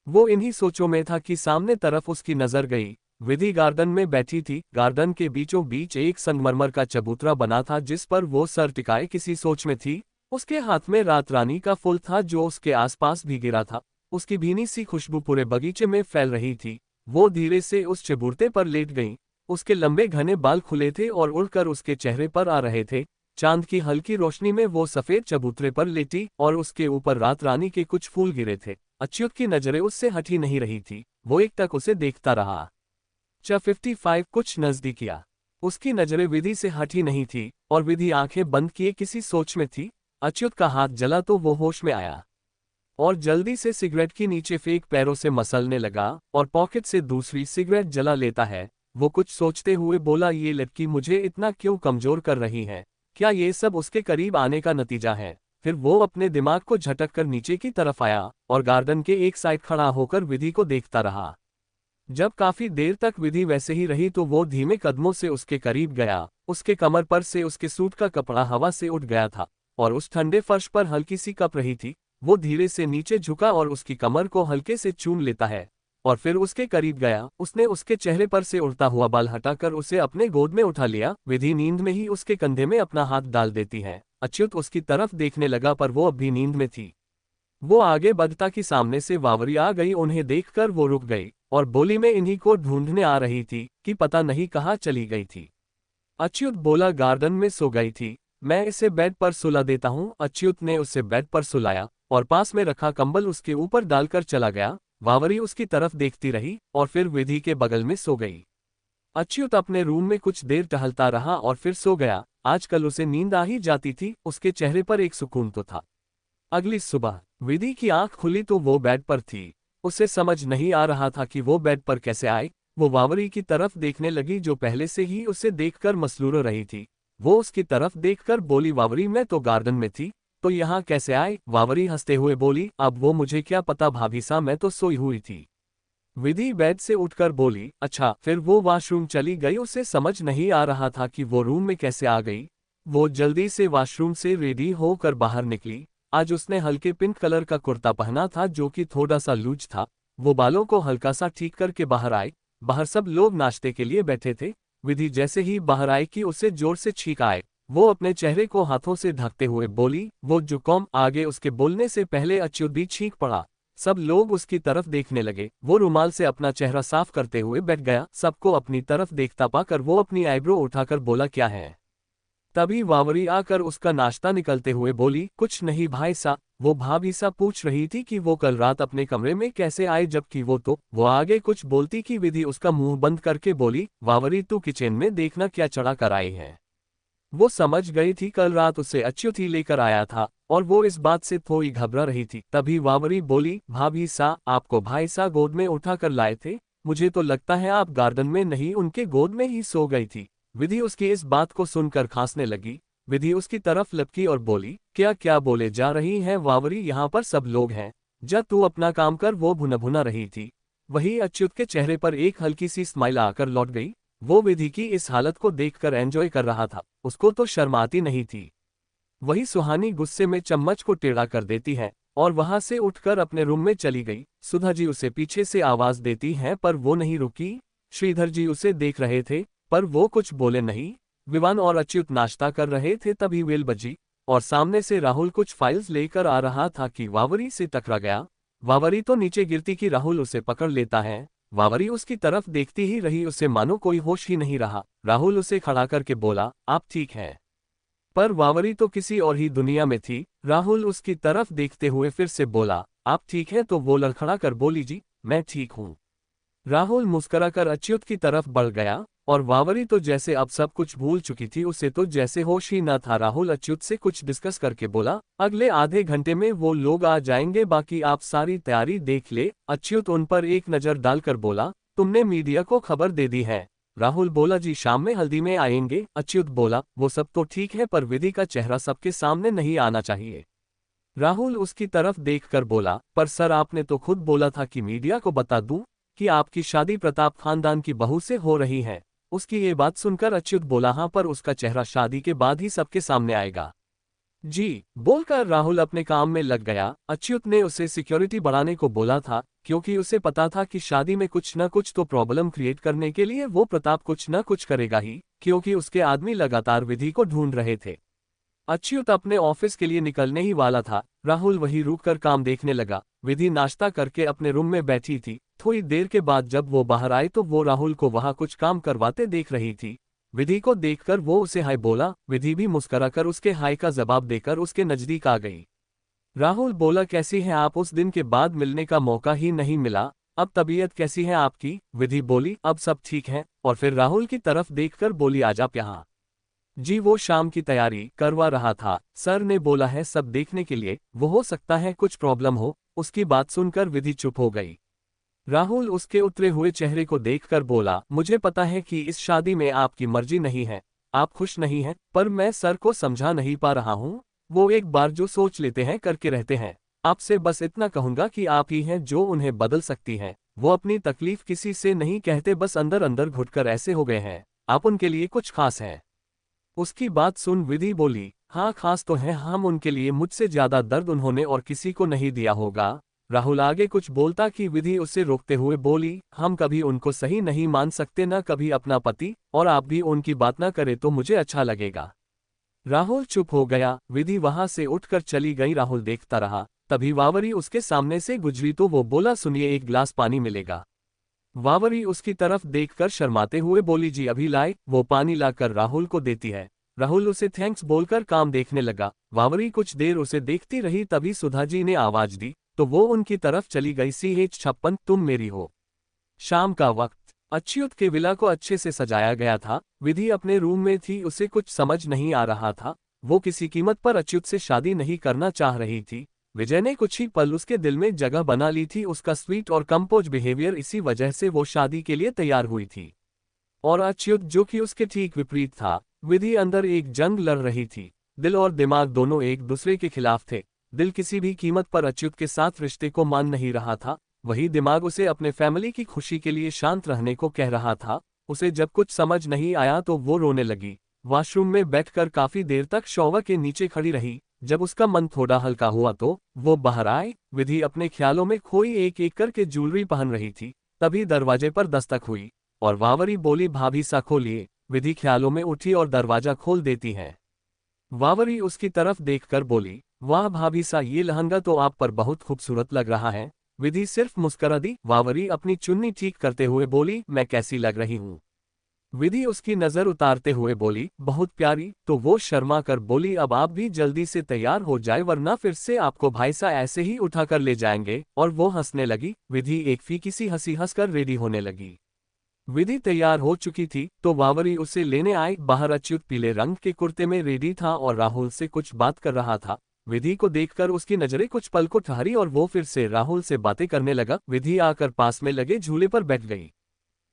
वो इन्हीं सोचों में था कि सामने तरफ उसकी नजर गई। विधि गार्डन में बैठी थी। गार्डन के बीचों बीच एक संगमरमर का चबूतरा बना था जिस पर वो सर टिकाए किसी सोच में थी। उसके हाथ में रात रानी का फूल था जो उसके आसपास भी गिरा था। उसकी भीनी सी खुशबू पूरे बगीचे में फैल रही थी। वो धीरे से उस चबूतरे पर लेट गई। उसके लंबे घने बाल खुले थे और उड़कर उसके चेहरे पर आ रहे थे। चांद की हल्की रोशनी में वो सफेद चबूतरे पर लेटी और उसके ऊपर रात रानी के कुछ फूल गिरे थे। अच्युत की नजरें उससे हटी नहीं रही थी। वो एक टक उसे देखता रहा। 55 कुछ नजदीक किया। उसकी नजरें विधि से हटी नहीं थी और विधि आंखें बंद किए किसी सोच में थी। अच्युत का हाथ जला तो वो होश में आया और जल्दी से सिगरेट की नीचे फेंक पैरों से मसलने लगा और पॉकेट से दूसरी सिगरेट जला लेता है। वो कुछ सोचते हुए बोला, ये लड़की मुझे इतना क्यों कमजोर कर रही है? क्या ये सब उसके करीब आने का नतीजा है? फिर वो अपने दिमाग को झटक कर नीचे की तरफ आया और गार्डन के एक साइड खड़ा होकर विधि को देखता रहा। जब काफी देर तक विधि वैसे ही रही तो वो धीमे कदमों से उसके करीब गया। उसके कमर पर से उसके सूट का कपड़ा हवा से उठ गया था और उस ठंडे फर्श पर हल्की सी कप रही थी। वो धीरे से नीचे झुका और उसकी कमर को हल्के से चूम लेता है और फिर उसके करीब गया। उसने उसके चेहरे पर से उड़ता हुआ बाल हटाकर उसे अपने गोद में उठा लिया। विधि नींद में ही उसके कंधे में अपना हाथ डाल देती है। अच्युत उसकी तरफ देखने लगा, पर वो अब भी नींद में थी। वो आगे बढ़ता कि सामने से वावरी आ गई। उन्हें देखकर वो रुक गई और बोली, मैं इन्हीं को ढूंढने आ रही थी कि पता नहीं कहाँ चली गई थी। अच्युत बोला, गार्डन में सो गई थी, मैं इसे बेड पर सुला देता हूँ। अच्युत ने उसे बेड पर सुलाया और पास में रखा कंबल उसके ऊपर डालकर चला गया। वावरी उसकी तरफ देखती रही और फिर विधि के बगल में सो गई। अच्युत अपने रूम में कुछ देर टहलता रहा और फिर सो गया। आजकल उसे नींद आ ही जाती थी। उसके चेहरे पर एक सुकून तो था। अगली सुबह विधि की आंख खुली तो वो बेड पर थी। उसे समझ नहीं आ रहा था कि वो बेड पर कैसे आई। वो वावरी की तरफ देखने लगी जो पहले से ही उसे देखकर मसरूर रही थी। वो उसकी तरफ देखकर बोली, वावरी मैं तो गार्डन में थी, तो यहाँ कैसे आई? वावरी हंसते हुए बोली, अब वो मुझे क्या पता भाभी सा, मैं तो सोई हुई थी। विधि बेड से उठकर बोली, अच्छा। फिर वो वॉशरूम चली गई। उसे समझ नहीं आ रहा था कि वो रूम में कैसे आ गई। वो जल्दी से वॉशरूम से रेडी होकर बाहर निकली। आज उसने हल्के पिंक कलर का कुर्ता पहना था जो कि थोड़ा सा लूज था। वो बालों को हल्का सा ठीक करके बाहर आई। बाहर सब लोग नाश्ते के लिए बैठे थे। विधि जैसे ही बाहर आई कि उसे जोर से छींक आए। वो अपने चेहरे को हाथों से ढकते हुए बोली, वो जुकाम। आगे उसके बोलने से पहले अच्युत भी छींक पड़ा। सब लोग उसकी तरफ देखने लगे। वो रुमाल से अपना चेहरा साफ करते हुए बैठ गया। सबको अपनी तरफ देखता पाकर वो अपनी आईब्रो उठाकर बोला, क्या है? तभी वावरी आकर उसका नाश्ता निकलते हुए बोली, कुछ नहीं भाई सा। वो भाभी सा पूछ रही थी कि वो कल रात अपने कमरे में कैसे आए, जबकि वो आगे कुछ बोलती कि विधि उसका मुंह बंद करके बोली, वावरी तू किचन में देखना क्या चढ़ा कर आई है। वो समझ गई थी कल रात उसे अच्युत ही लेकर आया था और वो इस बात से थोड़ी घबरा रही थी। तभी वावरी बोली, भाभी सा आपको भाई सा गोद में उठा कर लाए थे? मुझे तो लगता है आप गार्डन में नहीं उनके गोद में ही सो गई थी। विधि उसकी इस बात को सुनकर खांसने लगी। विधि उसकी तरफ लपकी और बोली, क्या क्या बोले जा रही है वावरी, यहाँ पर सब लोग हैं। जब तू अपना काम कर। वो भुना रही थी। वही अच्युत के चेहरे पर एक हल्की सी स्माइल आकर लौट गई। वो विधि की इस हालत को देखकर एंजॉय कर रहा था। उसको तो शर्म आती नहीं थी। वही सुहानी गुस्से में चम्मच को टेढ़ा कर देती है और वहां से उठकर अपने रूम में चली गई। सुधा जी उसे पीछे से आवाज देती हैं पर वो नहीं रुकी। श्रीधर जी उसे देख रहे थे पर वो कुछ बोले नहीं। विवान और अच्युत नाश्ता कर रहे थे। तभी बेल बजी और सामने से राहुल कुछ फाइल्स लेकर आ रहा था कि वावरी से टकरा गया। वावरी तो नीचे गिरती कि राहुल उसे पकड़ लेता है। वावरी उसकी तरफ देखती ही रही, उसे मानो कोई होश ही नहीं रहा। राहुल उसे खड़ा करके बोला, आप ठीक हैं? पर वावरी तो किसी और ही दुनिया में थी। राहुल उसकी तरफ देखते हुए फिर से बोला, आप ठीक हैं? तो वो लड़खड़ा कर बोली, जी मैं ठीक हूँ। राहुल मुस्कुराकर अच्युत की तरफ बढ़ गया और वावरी तो जैसे अब सब कुछ भूल चुकी थी, उसे तो जैसे होश ही न था। राहुल अच्युत से कुछ डिस्कस करके बोला, अगले आधे घंटे में वो लोग आ जाएंगे, बाकी आप सारी तैयारी देख ले। अच्युत उन पर एक नज़र डालकर बोला, तुमने मीडिया को खबर दे दी है? राहुल बोला, जी शाम में हल्दी में आएंगे। अच्युत बोला, वो सब तो ठीक है पर विधि का चेहरा सबके सामने नहीं आना चाहिए। राहुल उसकी तरफ देखकर बोला, पर सर आपने तो खुद बोला था कि मीडिया को बता दूं कि आपकी शादी प्रताप खानदान की बहू से हो रही है। उसकी ये बात सुनकर अच्युत बोला, हाँ पर उसका चेहरा शादी के बाद ही सबके सामने आएगा। जी बोलकर राहुल अपने काम में लग गया। अच्युत ने उसे सिक्योरिटी बढ़ाने को बोला था क्योंकि उसे पता था कि शादी में कुछ न कुछ तो प्रॉब्लम क्रिएट करने के लिए वो प्रताप कुछ न कुछ करेगा ही, क्योंकि उसके आदमी लगातार विधि को ढूंढ रहे थे। अच्युत अपने ऑफिस के लिए निकलने ही वाला था। राहुल वहीं रुककर काम देखने लगा। विधि नाश्ता करके अपने रूम में बैठी थी। थोड़ी देर के बाद जब वो बाहर आई तो वो राहुल को वहां कुछ काम करवाते देख रही थी। विधि को देखकर वो उसे हाय बोला। विधि भी मुस्कुराकर उसके हाय का जवाब देकर उसके नजदीक आ गई। राहुल बोला, कैसी हैं आप? उस दिन के बाद मिलने का मौका ही नहीं मिला। अब तबीयत कैसी है आपकी? विधि बोली, अब सब ठीक है। और फिर राहुल की तरफ देखकर बोली, आज आप यहाँ? जी वो शाम की तैयारी करवा रहा था। सर ने बोला है सब देखने के लिए, वो हो सकता है कुछ प्रॉब्लम हो। उसकी बात सुनकर विधि चुप हो गई। राहुल उसके उतरे हुए चेहरे को देखकर बोला, मुझे पता है कि इस शादी में आपकी मर्जी नहीं है, आप खुश नहीं हैं, पर मैं सर को समझा नहीं पा रहा हूँ। वो एक बार जो सोच लेते हैं करके रहते हैं। आपसे बस इतना कहूंगा कि आप ही हैं जो उन्हें बदल सकती हैं। वो अपनी तकलीफ किसी से नहीं कहते, बस अंदर अंदर घुटकर ऐसे हो गए हैं। आप उनके लिए कुछ खास हैं। उसकी बात सुन विधि बोली, हाँ खास तो है, हम उनके लिए मुझसे ज्यादा दर्द उन्होंने और किसी को नहीं दिया होगा। राहुल आगे कुछ बोलता कि विधि उसे रोकते हुए बोली, हम कभी उनको सही नहीं मान सकते, न कभी अपना पति, और आप भी उनकी बात ना करें तो मुझे अच्छा लगेगा। राहुल चुप हो गया। विधि वहां से उठकर चली गई। राहुल देखता रहा। तभी वावरी उसके सामने से गुजरी तो वो बोला, सुनिए एक गिलास पानी मिलेगा? वावरी उसकी तरफ देखकर शर्माते हुए बोली, जी अभी लाए। वो पानी लाकर राहुल को देती है। राहुल उसे थैंक्स बोलकर काम देखने लगा। वावरी कुछ देर उसे देखती रही। तभी सुधा जी ने आवाज दी तो वो उनकी तरफ चली गई। CH56 तुम मेरी हो। शाम का वक्त। अच्युत के विला को अच्छे से सजाया गया था। विधि अपने रूम में थी। उसे कुछ समझ नहीं आ रहा था। वो किसी कीमत पर अच्युत से शादी नहीं करना चाह रही थी। विजय ने कुछ ही पल उसके दिल में जगह बना ली थी। उसका स्वीट और कंपोज बिहेवियर, इसी वजह से वो शादी के लिए तैयार हुई थी। और अच्युत जो कि उसके ठीक विपरीत था। विधि अंदर एक जंग लड़ रही थी। दिल और दिमाग दोनों एक दूसरे के खिलाफ थे। दिल किसी भी कीमत पर अच्युत के साथ रिश्ते को मान नहीं रहा था। वही दिमाग उसे अपने फैमिली की खुशी के लिए शांत रहने को कह रहा था। उसे जब कुछ समझ नहीं आया तो वो रोने लगी। वॉशरूम में बैठकर काफी देर तक शॉवर के नीचे खड़ी रही। जब उसका मन थोड़ा हल्का हुआ तो वो बाहर आए। विधि अपने ख्यालों में खोई एक एक करके ज्वेलरी पहन रही थी। तभी दरवाजे पर दस्तक हुई और वावरी बोली, भाभी सा खोलिए। विधि ख्यालों में उठी और दरवाजा खोल देती है। वावरी उसकी तरफ देखकर बोली, वाह भाभी सा, ये लहंगा तो आप पर बहुत खूबसूरत लग रहा है। विधि सिर्फ मुस्कुरा दी। वावरी अपनी चुन्नी ठीक करते हुए बोली, मैं कैसी लग रही हूँ? विधि उसकी नजर उतारते हुए बोली, बहुत प्यारी। तो वो शर्मा कर बोली, अब आप भी जल्दी से तैयार हो जाए वरना फिर से आपको भाई सा ऐसे ही उठाकर ले जाएंगे। और वो हंसने लगी। विधि एक फीकी सी हंसी हंसकर रेडी होने लगी। विधि तैयार हो चुकी थी तो वावरी उसे लेने आई। बाहर अच्युत पीले रंग के कुर्ते में रेडी था और राहुल से कुछ बात कर रहा था। विधि को देखकर उसकी नजरें कुछ पल को ठहरी और वो फिर से राहुल से बातें करने लगा। विधि आकर पास में लगे झूले पर बैठ गई।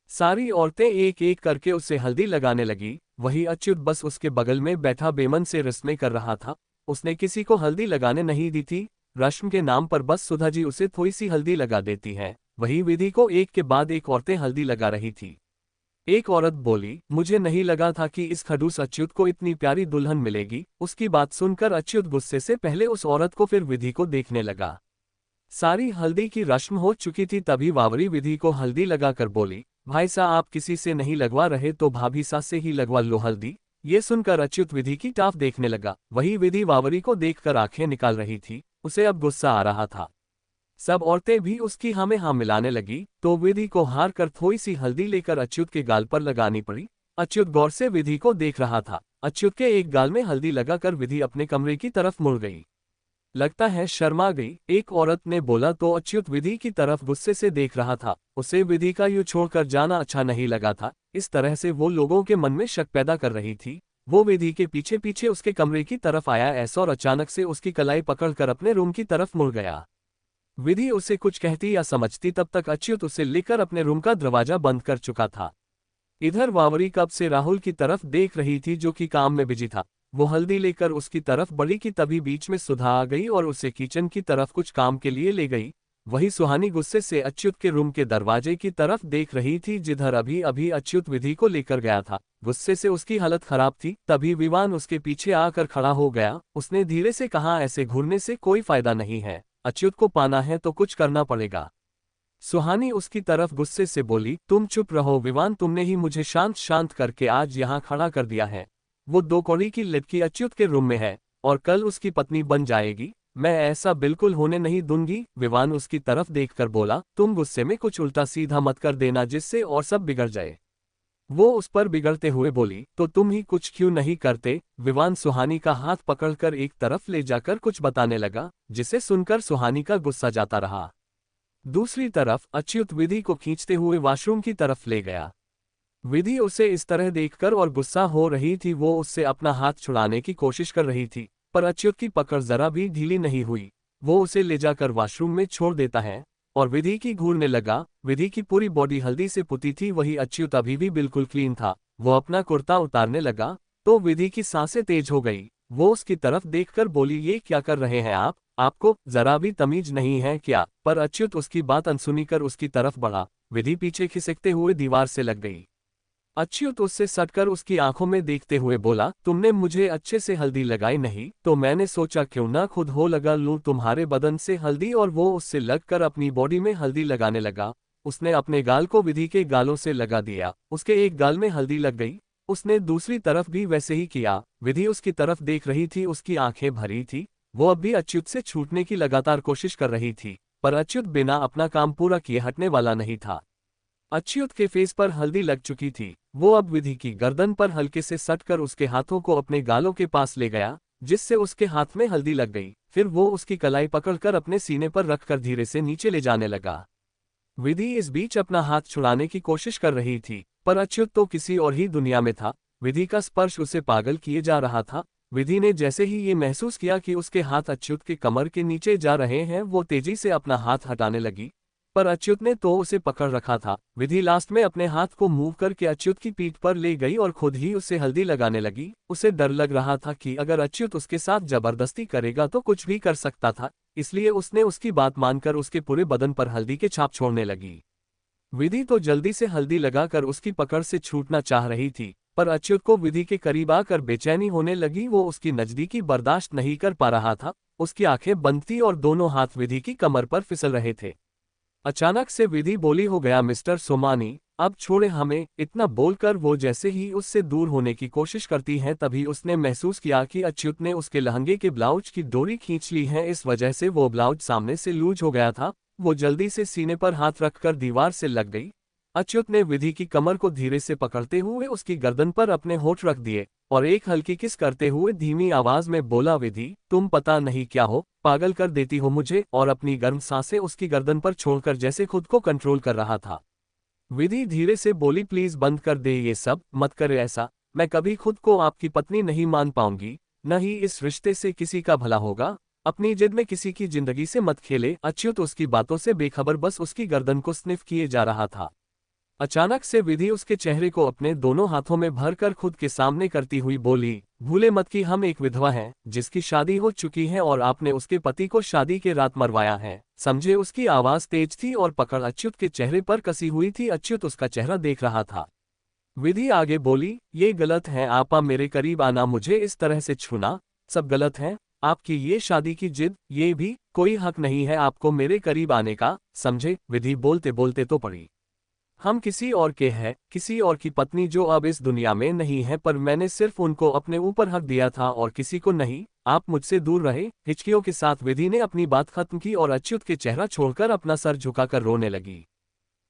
सारी औरतें एक एक करके उसे हल्दी लगाने लगी। वही अच्युत बस उसके बगल में बैठा बेमन से रस्में कर रहा था। उसने किसी को हल्दी लगाने नहीं दी थी। रस्म के नाम पर बस सुधा जी उसे थोड़ी सी हल्दी लगा देती है। वही विधि को एक के बाद एक औरतें हल्दी लगा रही थी। एक औरत बोली, मुझे नहीं लगा था कि इस खड़ूस अच्युत को इतनी प्यारी दुल्हन मिलेगी। उसकी बात सुनकर अच्युत गुस्से से पहले उस औरत को फिर विधि को देखने लगा। सारी हल्दी की रस्म हो चुकी थी तभी वावरी विधि को हल्दी लगाकर बोली, भाई साहब आप किसी से नहीं लगवा रहे तो भाभी सास से ही लगवा लो हल्दी। ये सुनकर अच्युत विधि की टाफ देखने लगा। वही विधि वावरी को देखकर आंखें निकाल रही थी। उसे अब गुस्सा आ रहा था। सब औरतें भी उसकी हाँ में हाँ मिलाने लगी तो विधि को हार कर थोड़ी सी हल्दी लेकर अच्युत के गाल पर लगानी पड़ी। अच्युत गौर से विधि को देख रहा था। अच्युत के एक गाल में हल्दी लगाकर विधि अपने कमरे की तरफ मुड़ गई। लगता है शर्मा गई, एक औरत ने बोला तो अच्युत विधि की तरफ गुस्से से देख रहा था। उसे विधि का यूं छोड़कर जाना अच्छा नहीं लगा था। इस तरह से वो लोगों के मन में शक पैदा कर रही थी। वो विधि के पीछे पीछे उसके कमरे की तरफ आया ऐसा और अचानक से उसकी कलाई पकड़कर अपने रूम की तरफ मुड़ गया। विधि उसे कुछ कहती या समझती तब तक अच्युत उसे लेकर अपने रूम का दरवाजा बंद कर चुका था। इधर वावरी कब से राहुल की तरफ देख रही थी जो कि काम में बिजी था। वो हल्दी लेकर उसकी तरफ बढ़ी कि तभी बीच में सुधा आ गई और उसे किचन की तरफ कुछ काम के लिए ले गई। वही सुहानी गुस्से से अच्युत के रूम के दरवाजे की तरफ देख रही थी जिधर अभी अभी अच्युत विधि को लेकर गया था। गुस्से से उसकी हालत खराब थी। तभी विवान उसके पीछे आकर खड़ा हो गया। उसने धीरे से कहा, ऐसे घूरने से कोई फायदा नहीं है। अच्युत को पाना है तो कुछ करना पड़ेगा। सुहानी उसकी तरफ गुस्से से बोली, तुम चुप रहो विवान, तुमने ही मुझे शांत शांत करके आज यहाँ खड़ा कर दिया है। वो 2 कौड़ी की लड़की अच्युत के रूम में है और कल उसकी पत्नी बन जाएगी। मैं ऐसा बिल्कुल होने नहीं दूंगी। विवान उसकी तरफ देखकर बोला, तुम गुस्से में कुछ उल्टा सीधा मत कर देना जिससे और सब बिगड़ जाए। वो उस पर बिगड़ते हुए बोली, तो तुम ही कुछ क्यों नहीं करते? विवान सुहानी का हाथ पकड़कर एक तरफ ले जाकर कुछ बताने लगा जिसे सुनकर सुहानी का गुस्सा जाता रहा। दूसरी तरफ अच्युत विधि को खींचते हुए वॉशरूम की तरफ ले गया। विधि उसे इस तरह देखकर और गुस्सा हो रही थी। वो उससे अपना हाथ छुड़ाने की कोशिश कर रही थी पर अच्युत की पकड़ जरा भी ढीली नहीं हुई। वो उसे ले जाकर वॉशरूम में छोड़ देता है और विधि की घूरने लगा। विधि की पूरी बॉडी हल्दी से पुती थी। वही अच्युत अभी भी बिल्कुल क्लीन था। वो अपना कुर्ता उतारने लगा तो विधि की सांसें तेज हो गई। वो उसकी तरफ देखकर बोली, ये क्या कर रहे हैं आप? आपको जरा भी तमीज नहीं है क्या? पर अच्युत उसकी बात अनसुनी कर उसकी तरफ बढ़ा। विधि पीछे खिसकते हुए दीवार से लग गई। अच्युत उससे सटकर उसकी आंखों में देखते हुए बोला, तुमने मुझे अच्छे से हल्दी लगाई नहीं तो मैंने सोचा क्यों ना खुद हो लगा लूं तुम्हारे बदन से हल्दी। और वो उससे लगकर अपनी बॉडी में हल्दी लगाने लगा। उसने अपने गाल को विधि के गालों से लगा दिया। उसके एक गाल में हल्दी लग गई। उसने दूसरी तरफ भी वैसे ही किया। विधि उसकी तरफ देख रही थी। उसकी आंखें भरी थी। वो अब भी अच्युत से छूटने की लगातार कोशिश कर रही थी पर अच्युत बिना अपना काम पूरा किए हटने वाला नहीं था। अच्युत के फेस पर हल्दी लग चुकी थी। वो अब विधि की गर्दन पर हल्के से सटकर उसके हाथों को अपने गालों के पास ले गया जिससे उसके हाथ में हल्दी लग गई। फिर वो उसकी कलाई पकड़कर अपने सीने पर रखकर धीरे से नीचे ले जाने लगा। विधि इस बीच अपना हाथ छुड़ाने की कोशिश कर रही थी पर अच्युत तो किसी और ही दुनिया में था। विधि का स्पर्श उसे पागल किए जा रहा था। विधि ने जैसे ही ये महसूस किया कि उसके हाथ अच्युत के कमर के नीचे जा रहे हैं वो तेजी से अपना हाथ हटाने लगी पर अच्युत ने तो उसे पकड़ रखा था। विधि लास्ट में अपने हाथ को मूव करके अच्युत की पीठ पर ले गई और खुद ही उसे हल्दी लगाने लगी। उसे डर लग रहा था कि अगर अच्युत उसके साथ जबरदस्ती करेगा तो कुछ भी कर सकता था। इसलिए उसने उसकी बात मानकर उसके पूरे बदन पर हल्दी के छाप छोड़ने लगी। विधि तो जल्दी से हल्दी लगाकर उसकी पकड़ से छूटना चाह रही थी पर अच्युत को विधि के करीब आकर बेचैनी होने लगी। वो उसकी नजदीकी बर्दाश्त नहीं कर पा रहा था। उसकी आंखें बंद थी और दोनों हाथ विधि की कमर पर फिसल रहे थे। अचानक से विधि बोली, हो गया मिस्टर सोमानी, अब छोड़े हमें, इतना बोलकर वो जैसे ही उससे दूर होने की कोशिश करती है तभी उसने महसूस किया कि अच्युत ने उसके लहंगे के ब्लाउज की डोरी खींच ली है। इस वजह से वो ब्लाउज सामने से लूज हो गया था। वो जल्दी से सीने पर हाथ रखकर दीवार से लग गई। अच्युत ने विधि की कमर को धीरे से पकड़ते हुए उसकी गर्दन पर अपने होठ रख दिए और एक हल्की किस करते हुए धीमी आवाज में बोला, विधि तुम पता नहीं क्या हो, पागल कर देती हो मुझे। और अपनी गर्म सांसें उसकी गर्दन पर छोड़कर जैसे खुद को कंट्रोल कर रहा था। विधि धीरे से बोली, प्लीज बंद कर दे ये सब, मत करे ऐसा। मैं कभी खुद को आपकी पत्नी नहीं मान पाऊंगी, न ही इस रिश्ते से किसी का भला होगा। अपनी जिद में किसी की जिंदगी से मत खेले। अच्युत उसकी बातों से बेखबर बस उसकी गर्दन को स्निफ किए जा रहा था। अचानक से विधि उसके चेहरे को अपने दोनों हाथों में भरकर खुद के सामने करती हुई बोली, भूले मत कि हम एक विधवा हैं जिसकी शादी हो चुकी है और आपने उसके पति को शादी के रात मरवाया है, समझे। उसकी आवाज तेज थी और पकड़ अच्युत के चेहरे पर कसी हुई थी। अच्युत उसका चेहरा देख रहा था। विधि आगे बोली, ये गलत है आपा, मेरे करीब आना, मुझे इस तरह से छूना, सब गलत है। आपकी ये शादी की जिद, ये भी कोई हक नहीं है आपको मेरे करीब आने का, समझे। विधि बोलते बोलते तो पड़ी, हम किसी और के हैं, किसी और की पत्नी जो अब इस दुनिया में नहीं है, पर मैंने सिर्फ उनको अपने ऊपर हक दिया था और किसी को नहीं। आप मुझसे दूर रहे। हिचकियों के साथ विधि ने अपनी बात खत्म की और अच्युत के चेहरा छोड़कर अपना सर झुकाकर रोने लगी।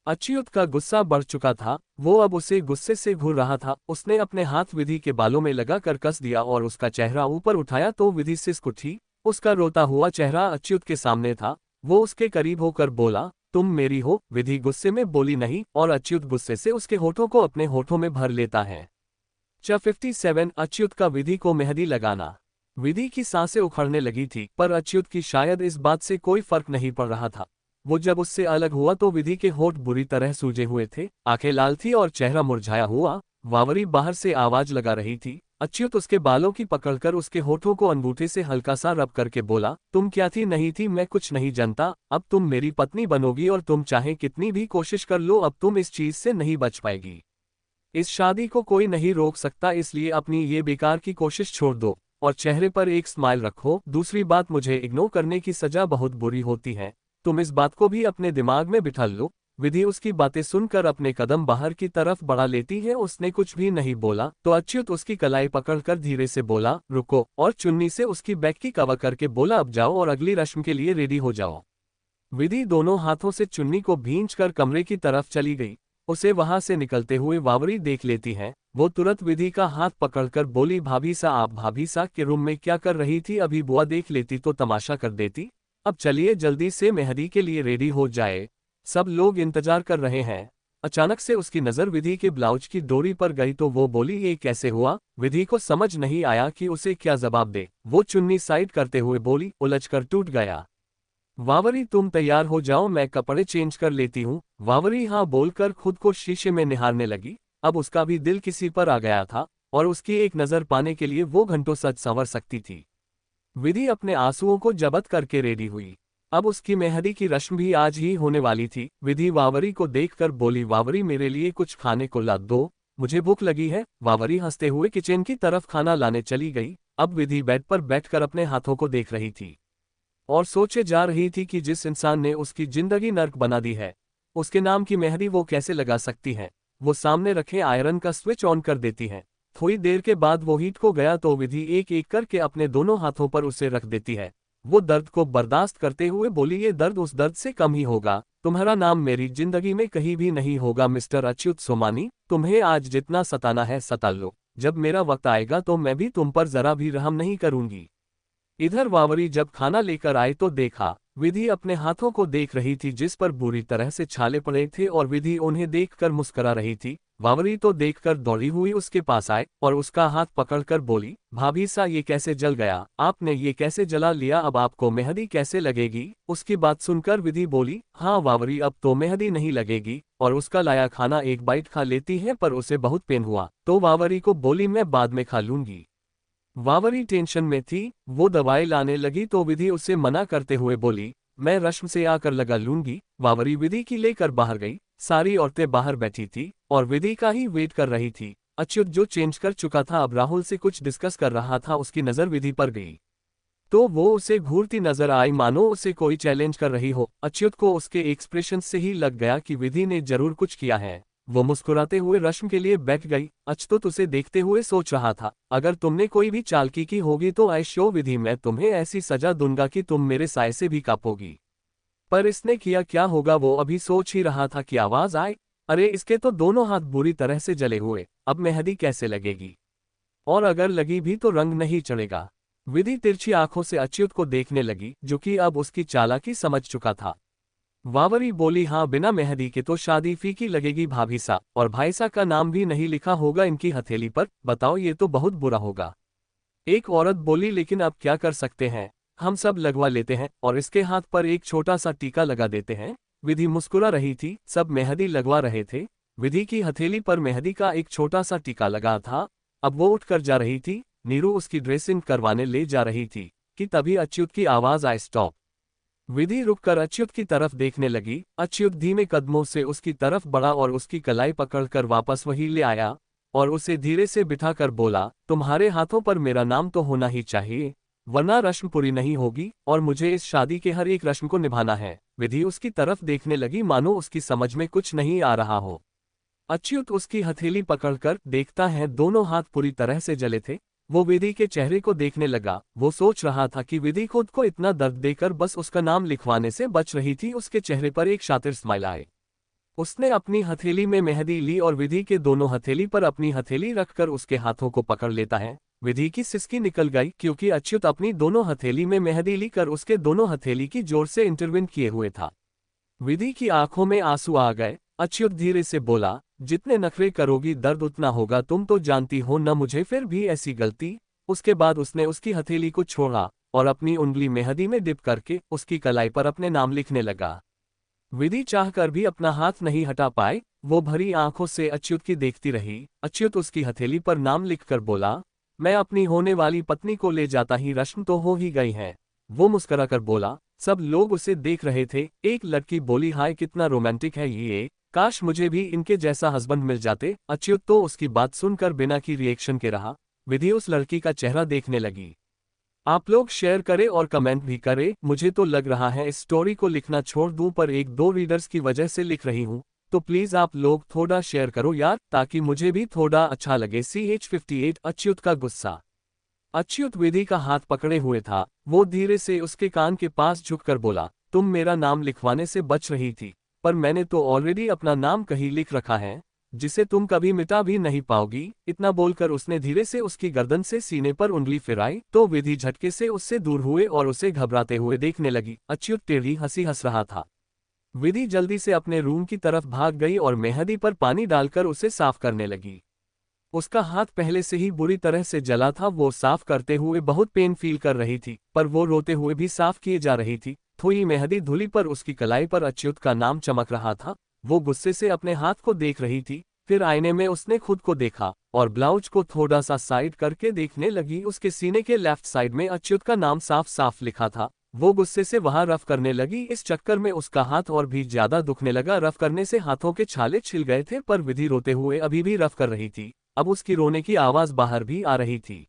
अच्युत का गुस्सा बढ़ चुका था। वो अब उसे गुस्से से घूर रहा था। उसने अपने हाथ विधि के बालों में लगाकर कस दिया और उसका चेहरा ऊपर उठाया तो विधि सिसक उठी। उसका रोता हुआ चेहरा अच्युत के सामने था। वो उसके करीब होकर बोला, तुम मेरी हो। विधि गुस्से में बोली, नहीं, और अच्युत गुस्से से उसके होठों को अपने होठों में भर लेता है। 57 अच्युत का विधि को मेहंदी लगाना। विधि की सांसें उखड़ने लगी थी, पर अच्युत की शायद इस बात से कोई फर्क नहीं पड़ रहा था। वो जब उससे अलग हुआ तो विधि के होठ बुरी तरह सूजे हुए थे, आंखें लाल थी और चेहरा मुरझाया हुआ। वावरी बाहर से आवाज लगा रही थी। अच्युत उसके बालों की पकड़कर उसके होठों को अंगूठे से हल्का सा रब करके बोला, तुम क्या थी नहीं थी मैं कुछ नहीं जानता, अब तुम मेरी पत्नी बनोगी और तुम चाहे कितनी भी कोशिश कर लो अब तुम इस चीज से नहीं बच पाएगी। इस शादी को कोई नहीं रोक सकता, इसलिए अपनी ये बेकार की कोशिश छोड़ दो और चेहरे पर एक स्माइल रखो। दूसरी बात, मुझे इग्नोर करने की सजा बहुत बुरी होती है, तुम इस बात को भी अपने दिमाग में बिठा लो। विधि उसकी बातें सुनकर अपने कदम बाहर की तरफ बढ़ा लेती है। उसने कुछ भी नहीं बोला तो अच्युत उसकी कलाई पकड़कर धीरे से बोला, रुको, और चुन्नी से उसकी बैक की कवर करके बोला, अब जाओ और अगली रस्म के लिए रेडी हो जाओ। विधि दोनों हाथों से चुन्नी को भींचकर कमरे की तरफ चली गई। उसे वहां से निकलते हुए वावरी देख लेती है। वो तुरंत विधि का हाथ पकड़कर बोली, भाभी सा, आप भाभी सा के रूम में क्या कर रही थी? अभी बुआ देख लेती तो तमाशा कर देती। अब चलिए जल्दी से मेहंदी के लिए रेडी हो जाए, सब लोग इंतजार कर रहे हैं। अचानक से उसकी नजर विधि के ब्लाउज की डोरी पर गई तो वो बोली, ये कैसे हुआ? विधि को समझ नहीं आया कि उसे क्या जवाब दे। वो चुन्नी साइड करते हुए बोली, उलझकर टूट गया। वावरी तुम तैयार हो जाओ, मैं कपड़े चेंज कर लेती हूँ। वावरी हाँ बोलकर खुद को शीशे में निहारने लगी। अब उसका भी दिल किसी पर आ गया था और उसकी एक नजर पाने के लिए वो घंटों सज संवर सकती थी। विधि अपने आंसुओं को जब्त करके रेडी हुई। अब उसकी मेहंदी की रस्म भी आज ही होने वाली थी। विधि वावरी को देखकर बोली, वावरी मेरे लिए कुछ खाने को ला दो, मुझे भूख लगी है। वावरी हंसते हुए किचन की तरफ खाना लाने चली गई। अब विधि बेड पर बैठकर अपने हाथों को देख रही थी और सोचे जा रही थी कि जिस इंसान ने उसकी जिंदगी नर्क बना दी है, उसके नाम की मेहंदी वो कैसे लगा सकती है। वो सामने रखे आयरन का स्विच ऑन कर देती है। थोड़ी देर के बाद वो हीट को गया तो विधि एक एक करके अपने दोनों हाथों पर उसे रख देती है। वो दर्द को बर्दाश्त करते हुए बोली, ये दर्द उस दर्द से कम ही होगा। तुम्हारा नाम मेरी जिंदगी में कहीं भी नहीं होगा मिस्टर अच्युत सोमानी। तुम्हें आज जितना सताना है सता लो, जब मेरा वक्त आएगा तो मैं भी तुम पर जरा भी रहम नहीं करूंगी। इधर वावरी जब खाना लेकर आए तो देखा विधि अपने हाथों को देख रही थी जिस पर बुरी तरह से छाले पड़े थे और विधि उन्हें देखकर मुस्कुरा रही थी। वावरी तो देखकर दौड़ी हुई उसके पास आए और उसका हाथ पकड़कर बोली, भाभी सा ये कैसे जल गया? आपने ये कैसे जला लिया? अब आपको मेहंदी कैसे लगेगी? उसकी बात सुनकर विधि बोली, हाँ वावरी अब तो मेहंदी नहीं लगेगी। और उसका लाया खाना एक बाइट खा लेती है पर उसे बहुत पेन हुआ तो वावरी को बोली, मैं बाद में खा लूंगी। वावरी टेंशन में थी। वो दवाई लाने लगी तो विधि उसे मना करते हुए बोली, मैं रश्म से आकर लगा लूंगी। वावरी विधि की लेकर बाहर गई। सारी औरतें बाहर बैठी थी और विधि का ही वेट कर रही थी। अच्युत जो चेंज कर चुका था अब राहुल से कुछ डिस्कस कर रहा था। उसकी नजर विधि पर गई तो वो उसे घूरती नजर आई मानो उसे कोई चैलेंज कर रही हो। अच्युत को उसके एक्सप्रेशन से ही लग गया कि विधि ने जरूर कुछ किया है। वो मुस्कुराते हुए रश्मि के लिए बैठ गई। अच्युत उसे देखते हुए सोच रहा था, अगर तुमने कोई भी चालाकी की होगी तो आई शो विधि मैं तुम्हें ऐसी सजा दूंगा कि तुम मेरे साय से भी कांपोगी। पर इसने किया क्या होगा वो अभी सोच ही रहा था कि आवाज आई, अरे इसके तो दोनों हाथ बुरी तरह से जले हुए, अब मेहंदी कैसे लगेगी? और अगर लगी भी तो रंग नहीं चढ़ेगा। विधि तिरछी आंखों से अच्युत को देखने लगी, जो कि अब उसकी चालाकी समझ चुका था। वावरी बोली, हाँ बिना मेहंदी के तो शादी फीकी लगेगी भाभी सा, और भाई सा का नाम भी नहीं लिखा होगा इनकी हथेली पर, बताओ ये तो बहुत बुरा होगा। एक औरत बोली, लेकिन अब क्या कर सकते हैं, हम सब लगवा लेते हैं और इसके हाथ पर एक छोटा सा टीका लगा देते हैं। विधि मुस्कुरा रही थी, सब मेहंदी लगवा रहे थे। विधि की हथेली पर मेहंदी का एक छोटा सा टीका लगा था। अब वो उठकर जा रही थी, नीरू उसकी ड्रेसिंग करवाने ले जा रही थी कि तभी अच्युत की आवाज आई, स्टॉप। विधि रुककर अच्युत की तरफ देखने लगी। अच्युत धीमे कदमों से उसकी तरफ बढ़ा और उसकी कलाई पकड़कर वापस वही ले आया और उसे धीरे से बिठाकर बोला, तुम्हारे हाथों पर मेरा नाम तो होना ही चाहिए, वरना रस्म पूरी नहीं होगी और मुझे इस शादी के हर एक रस्म को निभाना है। विधि उसकी तरफ देखने लगी मानो उसकी समझ में कुछ नहीं आ रहा हो। अच्युत उसकी हथेली पकड़कर देखता है, दोनों हाथ पूरी तरह से जले थे। वो विधि के चेहरे को देखने लगा। वो सोच रहा था कि विधि खुद को इतना दर्द देकर बस उसका नाम लिखवाने से बच रही थी। उसके चेहरे पर एक शातिर स्माइल आए। उसने अपनी हथेली में मेहंदी ली और विधि के दोनों हथेली पर अपनी हथेली रखकर उसके हाथों को पकड़ लेता है। विधि की सिसकी निकल गई, क्योंकि अच्युत अपनी दोनों हथेली में मेहंदी ली उसके दोनों हथेली की जोर से इंटरविन किए हुए था। विधि की आंखों में आंसू आ गए। अच्युत धीरे से बोला, जितने नखरे करोगी दर्द उतना होगा, तुम तो जानती हो न मुझे फिर भी ऐसी गलती। उसके बाद उसने उसकी हथेली को छोड़ा और अपनी उंगली मेहंदी में डिप करके उसकी कलाई पर अपने नाम लिखने लगा। विधि चाहकर भी अपना हाथ नहीं हटा पाए। वो भरी आंखों से अच्युत की देखती रही। अच्युत उसकी हथेली पर नाम लिखकर बोला, मैं अपनी होने वाली पत्नी को ले जाता ही, रस्म तो हो ही गई है। वो मुस्कुराकर बोला। सब लोग उसे देख रहे थे। एक लड़की बोली, हाय कितना रोमांटिक है ये, काश मुझे भी इनके जैसा हस्बैंड मिल जाते। अच्युत तो उसकी बात सुनकर बिना की रिएक्शन के रहा। विधि उस लड़की का चेहरा देखने लगी। आप लोग शेयर करें और कमेंट भी करें। मुझे तो लग रहा है इस स्टोरी को लिखना छोड़ दूं, पर एक दो रीडर्स की वजह से लिख रही हूं, तो प्लीज आप लोग थोड़ा शेयर करो यार, ताकि मुझे भी थोड़ा अच्छा लगे। CH58 अच्युत का गुस्सा। अच्युत विधि का हाथ पकड़े हुए था। वो धीरे से उसके कान के पास झुककर बोला, तुम मेरा नाम लिखवाने से बच रही थी, पर मैंने तो ऑलरेडी अपना नाम कहीं लिख रखा है, जिसे तुम कभी मिटा भी नहीं पाओगी। इतना बोलकर उसने धीरे से उसकी गर्दन से सीने पर उंगली फिराई तो विधि झटके से उससे दूर हुए और उसे घबराते हुए देखने लगी। अच्युत टेढ़ी हंसी हंस रहा था। विधि जल्दी से अपने रूम की तरफ भाग गई और मेहंदी पर पानी डालकर उसे साफ करने लगी। उसका हाथ पहले से ही बुरी तरह से जला था। वो साफ करते हुए बहुत पेन फील कर रही थी, पर वो रोते हुए भी साफ किए जा रही थी। थोड़ी मेहंदी धुली पर उसकी कलाई पर अच्युत का नाम चमक रहा था। वो गुस्से से अपने हाथ को देख रही थी। फिर आईने में उसने खुद को देखा और ब्लाउज को थोड़ा सा साइड करके देखने लगी। उसके सीने के लेफ्ट साइड में अच्युत का नाम साफ साफ लिखा था। वो गुस्से से वहां रफ करने लगी। इस चक्कर में उसका हाथ और भी ज्यादा दुखने लगा। रफ करने से हाथों के छाले छिल गए थे, पर विधि रोते हुए अभी भी रफ कर रही थी। अब उसकी रोने की आवाज बाहर भी आ रही थी।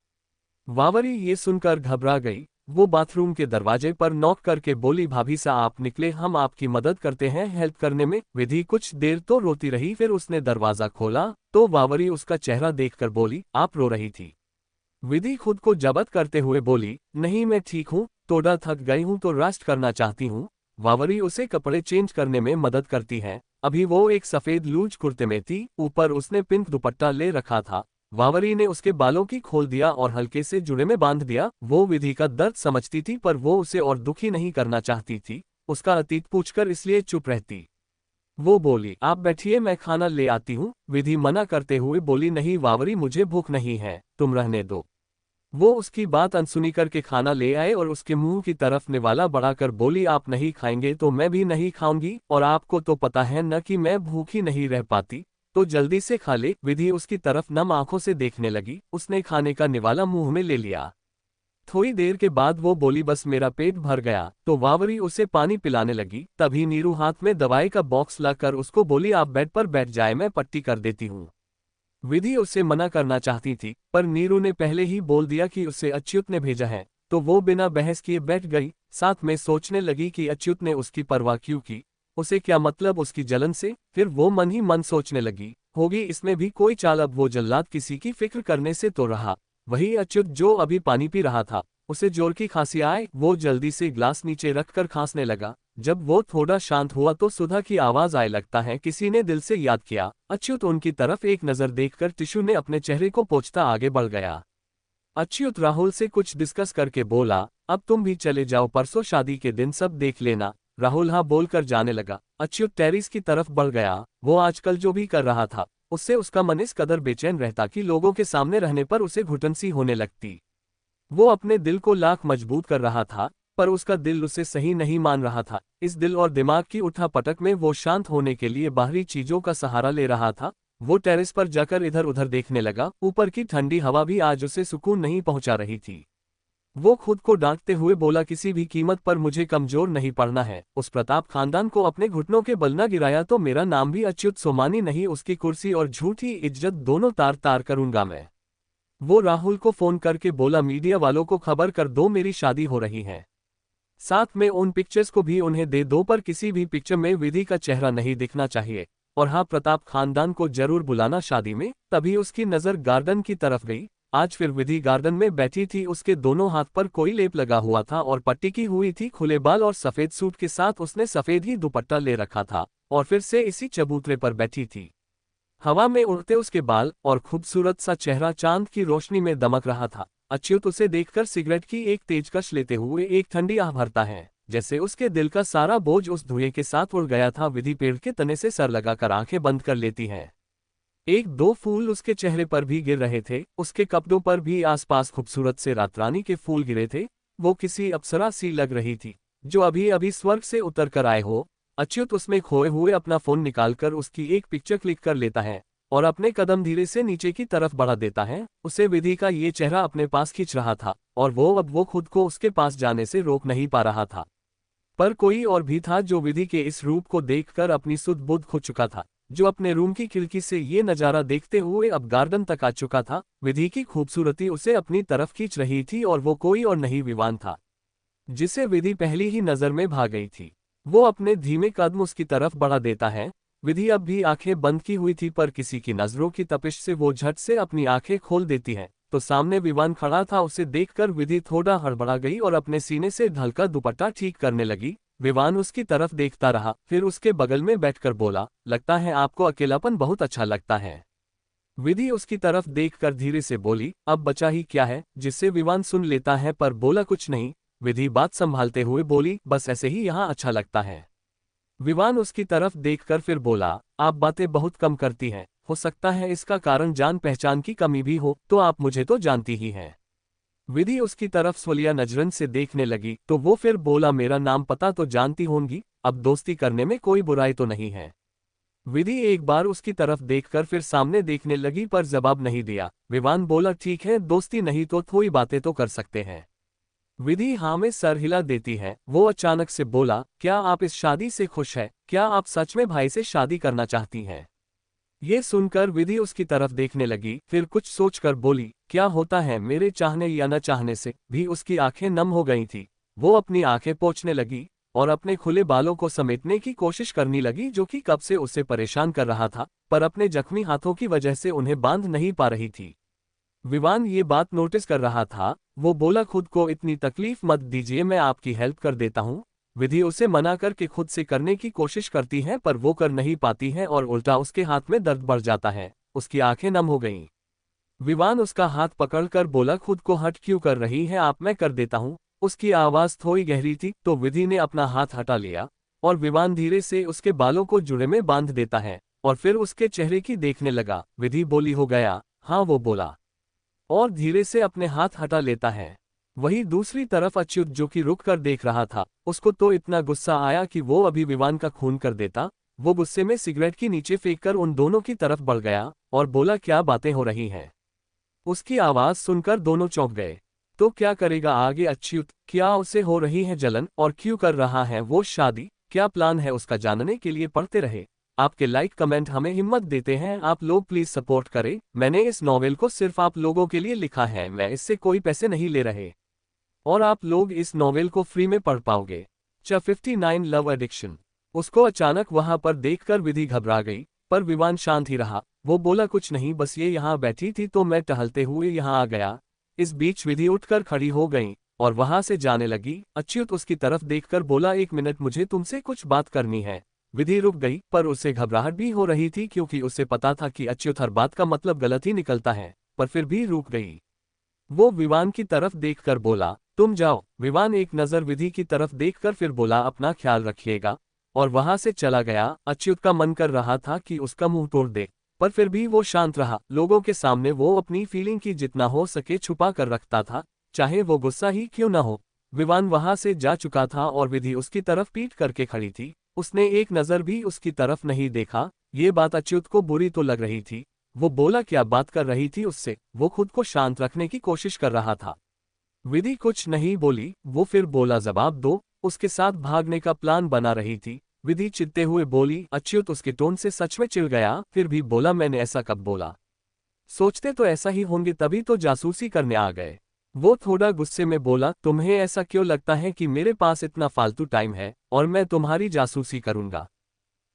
वावरी ये सुनकर घबरा गई। वो बाथरूम के दरवाजे पर नॉक करके बोली, भाभी सा आप निकले, हम आपकी मदद करते हैं हेल्प करने में। विधि कुछ देर तो रोती रही, फिर उसने दरवाजा खोला तो वावरी उसका चेहरा देखकर बोली, आप रो रही थी? विधि खुद को जब्त करते हुए बोली, नहीं मैं ठीक हूँ, थोड़ा थक गई हूँ तो रेस्ट करना चाहती हूँ। वावरी उसे कपड़े चेंज करने में मदद करती है। अभी वो एक सफेद लूज कुर्ते में थी, ऊपर उसने पिंक दुपट्टा ले रखा था। वावरी ने उसके बालों की खोल दिया और हल्के से जुड़े में बांध दिया। वो विधि का दर्द समझती थी, पर वो उसे और दुखी नहीं करना चाहती थी। उसका अतीत पूछकर इसलिए चुप रहती। वो बोली, आप बैठिए मैं खाना ले आती हूँ। विधि मना करते हुए बोली, नहीं वावरी मुझे भूख नहीं है, तुम रहने दो। वो उसकी बात अनसुनी करके खाना ले आए और उसके मुंह की तरफ निवाला बढ़ाकर बोली, आप नहीं खाएंगे तो मैं भी नहीं खाऊंगी, और आपको तो पता है न कि मैं भूखी नहीं रह पाती, तो जल्दी से खा ले। विधि उसकी तरफ नम आंखों से देखने लगी। उसने खाने का निवाला मुंह में ले लिया। थोड़ी देर के बाद वो बोली, बस मेरा पेट भर गया। तो वावरी उसे पानी पिलाने लगी। तभी नीरू हाथ में दवाई का बॉक्स लाकर उसको बोली, आप बेड पर बैठ जाए, मैं पट्टी कर देती हूँ। विधि उसे मना करना चाहती थी, पर नीरू ने पहले ही बोल दिया कि उसे अच्युत ने भेजा है, तो वो बिना बहस किए बैठ गई। साथ में सोचने लगी कि अच्युत ने उसकी परवाह क्यों की। उसे क्या मतलब उसकी जलन से? फिर वो मन ही मन सोचने लगी, होगी इसमें भी कोई चाल, अब वो जल्लाद किसी की फिक्र करने से तो रहा। वही अच्युत जो अभी पानी पी रहा था, उसे जोर की खांसी आए, वो जल्दी से ग्लास नीचे रखकर खांसने लगा। जब वो थोड़ा शांत हुआ तो सुधा की आवाज आए, लगता है किसी ने दिल से याद किया। अच्युत उनकी तरफ एक नजर देखकर टिश्यू ने अपने चेहरे को पोंछता आगे बढ़ गया। अच्युत राहुल से कुछ डिस्कस करके बोला, अब तुम भी चले जाओ, परसों शादी के दिन सब देख लेना। राहुल हाँ बोलकर जाने लगा। अच्युत टेरिस की तरफ बढ़ गया। वो आजकल जो भी कर रहा था, उससे उसका मन इस कदर बेचैन रहता कि लोगों के सामने रहने पर उसे घुटन सी होने लगती। वो अपने दिल को लाख मजबूत कर रहा था, पर उसका दिल उसे सही नहीं मान रहा था। इस दिल और दिमाग की उठापटक में वो शांत होने के लिए बाहरी चीजों का सहारा ले रहा था। वो टेरेस पर जाकर इधर उधर देखने लगा। ऊपर की ठंडी हवा भी आज उसे सुकून नहीं पहुंचा रही थी। वो खुद को डांटते हुए बोला, किसी भी कीमत पर मुझे कमजोर नहीं पड़ना है। उस प्रताप खानदान को अपने घुटनों के बल न गिराया तो मेरा नाम भी अच्युत सोमानी नहीं, उसकी कुर्सी और झूठी इज्जत दोनों तार तार करूंगा मैं। वो राहुल को फोन करके बोला, मीडिया वालों को खबर कर दो मेरी शादी हो रही है, साथ में उन पिक्चर्स को भी उन्हें दे दो, पर किसी भी पिक्चर में विधि का चेहरा नहीं दिखना चाहिए। और हाँ, प्रताप खानदान को जरूर बुलाना शादी में। तभी उसकी नजर गार्डन की तरफ गई। आज फिर विधि गार्डन में बैठी थी। उसके दोनों हाथ पर कोई लेप लगा हुआ था और पट्टी की हुई थी। खुले बाल और सफेद सूट के साथ उसने सफेद ही दुपट्टा ले रखा था और फिर से इसी चबूतरे पर बैठी थी। हवा में उड़ते उसके बाल और खूबसूरत सा चेहरा चांद की रोशनी में दमक रहा था। अच्युत उसे देखकर सिगरेट की एक तेज कश लेते हुए एक ठंडी आह भरता है, जैसे उसके दिल का सारा बोझ उस धुएं के साथ उड़ गया था। विधि पेड़ के तने से सर लगाकर आंखें बंद कर लेती है। एक दो फूल उसके चेहरे पर भी गिर रहे थे। उसके कपड़ों पर भी आसपास खूबसूरत से रातरानी के फूल गिरे थे। वो किसी अप्सरा सी लग रही थी जो अभी अभी स्वर्ग से उतर कर आए हो। अच्युत उसमें खोए हुए अपना फोन निकालकर उसकी एक पिक्चर क्लिक कर लेता है और अपने कदम धीरे से नीचे की तरफ बढ़ा देता है। उसे विधि का ये चेहरा अपने पास खींच रहा था और वो खुद को उसके पास जाने से रोक नहीं पा रहा था। पर कोई और भी था जो विधि के इस रूप को देखकर अपनी सुध बुध खो चुका था, जो अपने रूम की खिड़की से ये नजारा देखते हुए अब गार्डन तक आ चुका था। विधि की खूबसूरती उसे अपनी तरफ खींच रही थी और वो कोई और नहीं विवान था, जिसे विधि पहली ही नजर में भा गई थी। वो अपने धीमे कदम उसकी तरफ बढ़ा देता है। विधि अब भी आंखें बंद की हुई थी, पर किसी की नजरों की तपिश से वो झट से अपनी आंखें खोल देती है तो सामने विवान खड़ा था। उसे देखकर विधि थोड़ा हड़बड़ा गई और अपने सीने से ढलका दुपट्टा ठीक करने लगी। विवान उसकी तरफ देखता रहा, फिर उसके बगल में बैठकर बोला, लगता है आपको अकेलापन बहुत अच्छा लगता है। विधि उसकी तरफ देखकर धीरे से बोली, अब बचा ही क्या है जिससे विवान सुन लेता है, पर बोला कुछ नहीं। विधि बात संभालते हुए बोली, बस ऐसे ही यहाँ अच्छा लगता है। विवान उसकी तरफ देखकर फिर बोला, आप बातें बहुत कम करती हैं, हो सकता है इसका कारण जान पहचान की कमी भी हो, तो आप मुझे तो जानती ही हैं। विधि उसकी तरफ स्वलिया नजरन से देखने लगी तो वो फिर बोला, मेरा नाम पता तो जानती होंगी, अब दोस्ती करने में कोई बुराई तो नहीं है। विधि एक बार उसकी तरफ देखकर फिर सामने देखने लगी, पर जवाब नहीं दिया। विवान बोला, ठीक है, दोस्ती नहीं तो थोड़ी बातें तो कर सकते हैं। विधि हाँ में सर हिला देती है। वो अचानक से बोला, क्या आप इस शादी से खुश है? क्या आप सच में भाई से शादी करना चाहती हैं? ये सुनकर विधि उसकी तरफ देखने लगी, फिर कुछ सोचकर बोली, क्या होता है मेरे चाहने या न चाहने से भी? उसकी आंखें नम हो गई थी। वो अपनी आंखें पोंछने लगी और अपने खुले बालों को समेटने की कोशिश करने लगी, जो कि कब से उसे परेशान कर रहा था, पर अपने जख्मी हाथों की वजह से उन्हें बांध नहीं पा रही थी। विवान ये बात नोटिस कर रहा था। वो बोला, खुद को इतनी तकलीफ मत दीजिए, मैं आपकी हेल्प कर देता हूँ। विधि उसे मना करके खुद से करने की कोशिश करती है, पर वो कर नहीं पाती है और उल्टा उसके हाथ में दर्द बढ़ जाता है। उसकी आंखें नम हो गईं। विवान उसका हाथ पकड़कर बोला, खुद को हट क्यों कर रही है आप, मैं कर देता हूँ। उसकी आवाज थोड़ी गहरी थी तो विधि ने अपना हाथ हटा लिया और विवान धीरे से उसके बालों को जुड़े में बांध देता है और फिर उसके चेहरे की देखने लगा। विधि बोली, हो गया? हाँ, वो बोला और धीरे से अपने हाथ हटा लेता है। वहीं दूसरी तरफ अच्युत, जो कि रुक कर देख रहा था, उसको तो इतना गुस्सा आया कि वो अभी विवान का खून कर देता। वो गुस्से में सिगरेट की नीचे फेंककर उन दोनों की तरफ बढ़ गया और बोला, क्या बातें हो रही हैं? उसकी आवाज सुनकर दोनों चौंक गए। तो क्या करेगा आगे अच्युत? क्या उसे हो रही है जलन और क्यों कर रहा है वो शादी? क्या प्लान है उसका? जानने के लिए पढ़ते रहे। आपके लाइक कमेंट हमें हिम्मत देते हैं। आप लोग प्लीज सपोर्ट करें। मैंने इस नॉवेल को सिर्फ आप लोगों के लिए लिखा है, मैं इससे कोई पैसे नहीं ले रहे और आप लोग इस नॉवेल को फ्री में पढ़ पाओगे। च 59 लव एडिक्शन। उसको अचानक वहां पर देखकर विधि घबरा गई, पर विवान शांत ही रहा। वो बोला कुछ नहीं, बस ये यहाँ बैठी थी तो मैं टहलते हुए यहाँ आ गया। इस बीच विधि उठकर खड़ी हो गई और वहां से जाने लगी। अच्युत उसकी तरफ देखकर बोला, एक मिनट, मुझे तुमसे कुछ बात करनी है। विधि रुक गई, पर उसे घबराहट भी हो रही थी क्योंकि उसे पता था कि अच्युत हर बात का मतलब गलत ही निकलता है, पर फिर भी रुक गई। वो विवान की तरफ देखकर बोला, तुम जाओ। विवान एक नजर विधि की तरफ देखकर फिर बोला, अपना ख्याल रखिएगा, और वहां से चला गया। अच्युत का मन कर रहा था कि उसका मुंह तोड़ दे, पर फिर भी वो शांत रहा। लोगों के सामने वो अपनी फीलिंग की जितना हो सके छुपा कर रखता था, चाहे वो गुस्सा ही क्यों न हो। विवान वहां से जा चुका था और विधि उसकी तरफ पीठ करके खड़ी थी। उसने एक नजर भी उसकी तरफ नहीं देखा। ये बात अच्युत को बुरी तो लग रही थी। वो बोला, क्या बात कर रही थी उससे? वो खुद को शांत रखने की कोशिश कर रहा था। विधि कुछ नहीं बोली। वो फिर बोला, जवाब दो। उसके साथ भागने का प्लान बना रही थी। विधि चिढ़ते हुए बोली। अच्युत उसके टोन से सच में चिढ़ गया, फिर भी बोला, मैंने ऐसा कब बोला? सोचते तो ऐसा ही होंगे, तभी तो जासूसी करने आ गए। वो थोड़ा गुस्से में बोला, तुम्हें ऐसा क्यों लगता है कि मेरे पास इतना फालतू टाइम है और मैं तुम्हारी जासूसी करूंगा?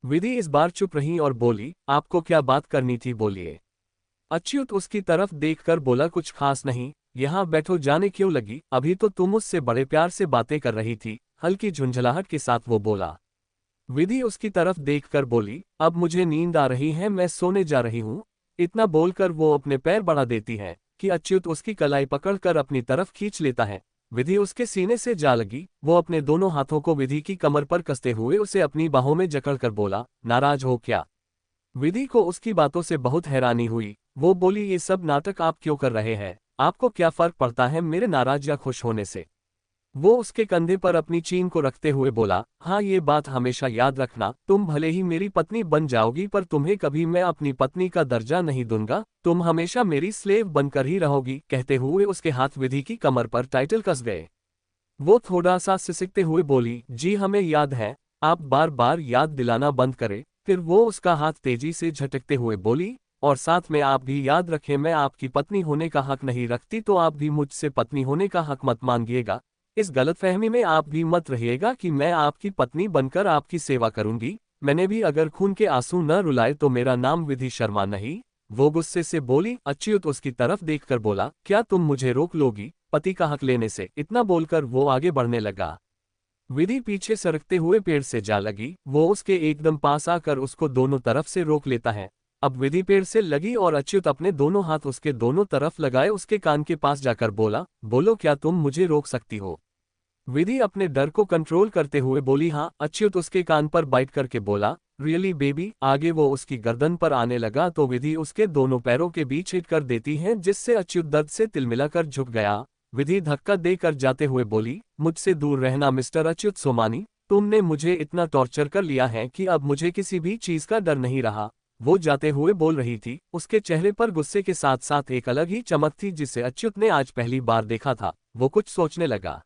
विधि इस बार चुप रही और बोली, आपको क्या बात करनी थी, बोलिए। अच्युत उसकी तरफ देखकर बोला, कुछ खास नहीं। यहाँ बैठो, जाने क्यों लगी? अभी तो तुम मुझसे बड़े प्यार से बातें कर रही थी। हल्की झुंझलाहट के साथ वो बोला। विधि उसकी तरफ देखकर बोली, अब मुझे नींद आ रही है, मैं सोने जा रही हूँ। इतना बोलकर वो अपने पैर बढ़ा देती है कि अच्युत उसकी कलाई पकड़कर अपनी तरफ खींच लेता है। विधि उसके सीने से जा लगी। वो अपने दोनों हाथों को विधि की कमर पर कसते हुए उसे अपनी बाहों में जकड़कर बोला, नाराज हो क्या? विधि को उसकी बातों से बहुत हैरानी हुई। वो बोली, ये सब नाटक आप क्यों कर रहे हैं? आपको क्या फर्क पड़ता है मेरे नाराज या खुश होने से? वो उसके कंधे पर अपनी चीन को रखते हुए बोला, हाँ, ये बात हमेशा याद रखना, तुम भले ही मेरी पत्नी बन जाओगी पर तुम्हें कभी मैं अपनी पत्नी का दर्जा नहीं दूंगा। तुम हमेशा मेरी स्लेव बनकर ही रहोगी। कहते हुए उसके हाथ विधि की कमर पर टाइटल कस गए। वो थोड़ा सा सिसकते हुए बोली, जी हमें याद है, आप बार बार याद दिलाना बंद करें। फिर वो उसका हाथ तेजी से झटकते हुए बोली, और साथ में आप भी याद रखें, मैं आपकी पत्नी होने का हक नहीं रखती तो आप भी मुझसे पत्नी होने का हक मत मांगिएगा। इस गलतफहमी में आप भी मत रहिएगा कि मैं आपकी पत्नी बनकर आपकी सेवा करूंगी। मैंने भी अगर खून के आंसू न रुलाए तो मेरा नाम विधि शर्मा नहीं। वो गुस्से से बोली। अच्युत उसकी तरफ देखकर बोला, क्या तुम मुझे रोक लोगी पति का हक लेने से? इतना बोलकर वो आगे बढ़ने लगा। विधि पीछे सरकते हुए पेड़ से जा लगी। वो उसके एकदम पास आकर उसको दोनों तरफ से रोक लेता है। अब विधि पेड़ से लगी और अच्युत अपने दोनों हाथ उसके दोनों तरफ लगाए उसके कान के पास जाकर बोला, बोलो, क्या तुम मुझे रोक सकती हो? विधि अपने डर को कंट्रोल करते हुए बोली, हाँ। अच्युत उसके कान पर बाइट करके बोला, रियली बेबी? आगे वो उसकी गर्दन पर आने लगा तो विधि उसके दोनों पैरों के बीच हिट कर देती है, जिससे अच्युत दर्द से तिलमिलाकर झुक गया। विधि धक्का देकर जाते हुए बोली, मुझसे दूर रहना मिस्टर अच्युत सोमानी। तुमने मुझे इतना टॉर्चर कर लिया है कि अब मुझे किसी भी चीज का डर नहीं रहा। वो जाते हुए बोल रही थी। उसके चेहरे पर गुस्से के साथ साथ एक अलग ही चमक थी जिसे अच्युत ने आज पहली बार देखा था। वो कुछ सोचने लगा।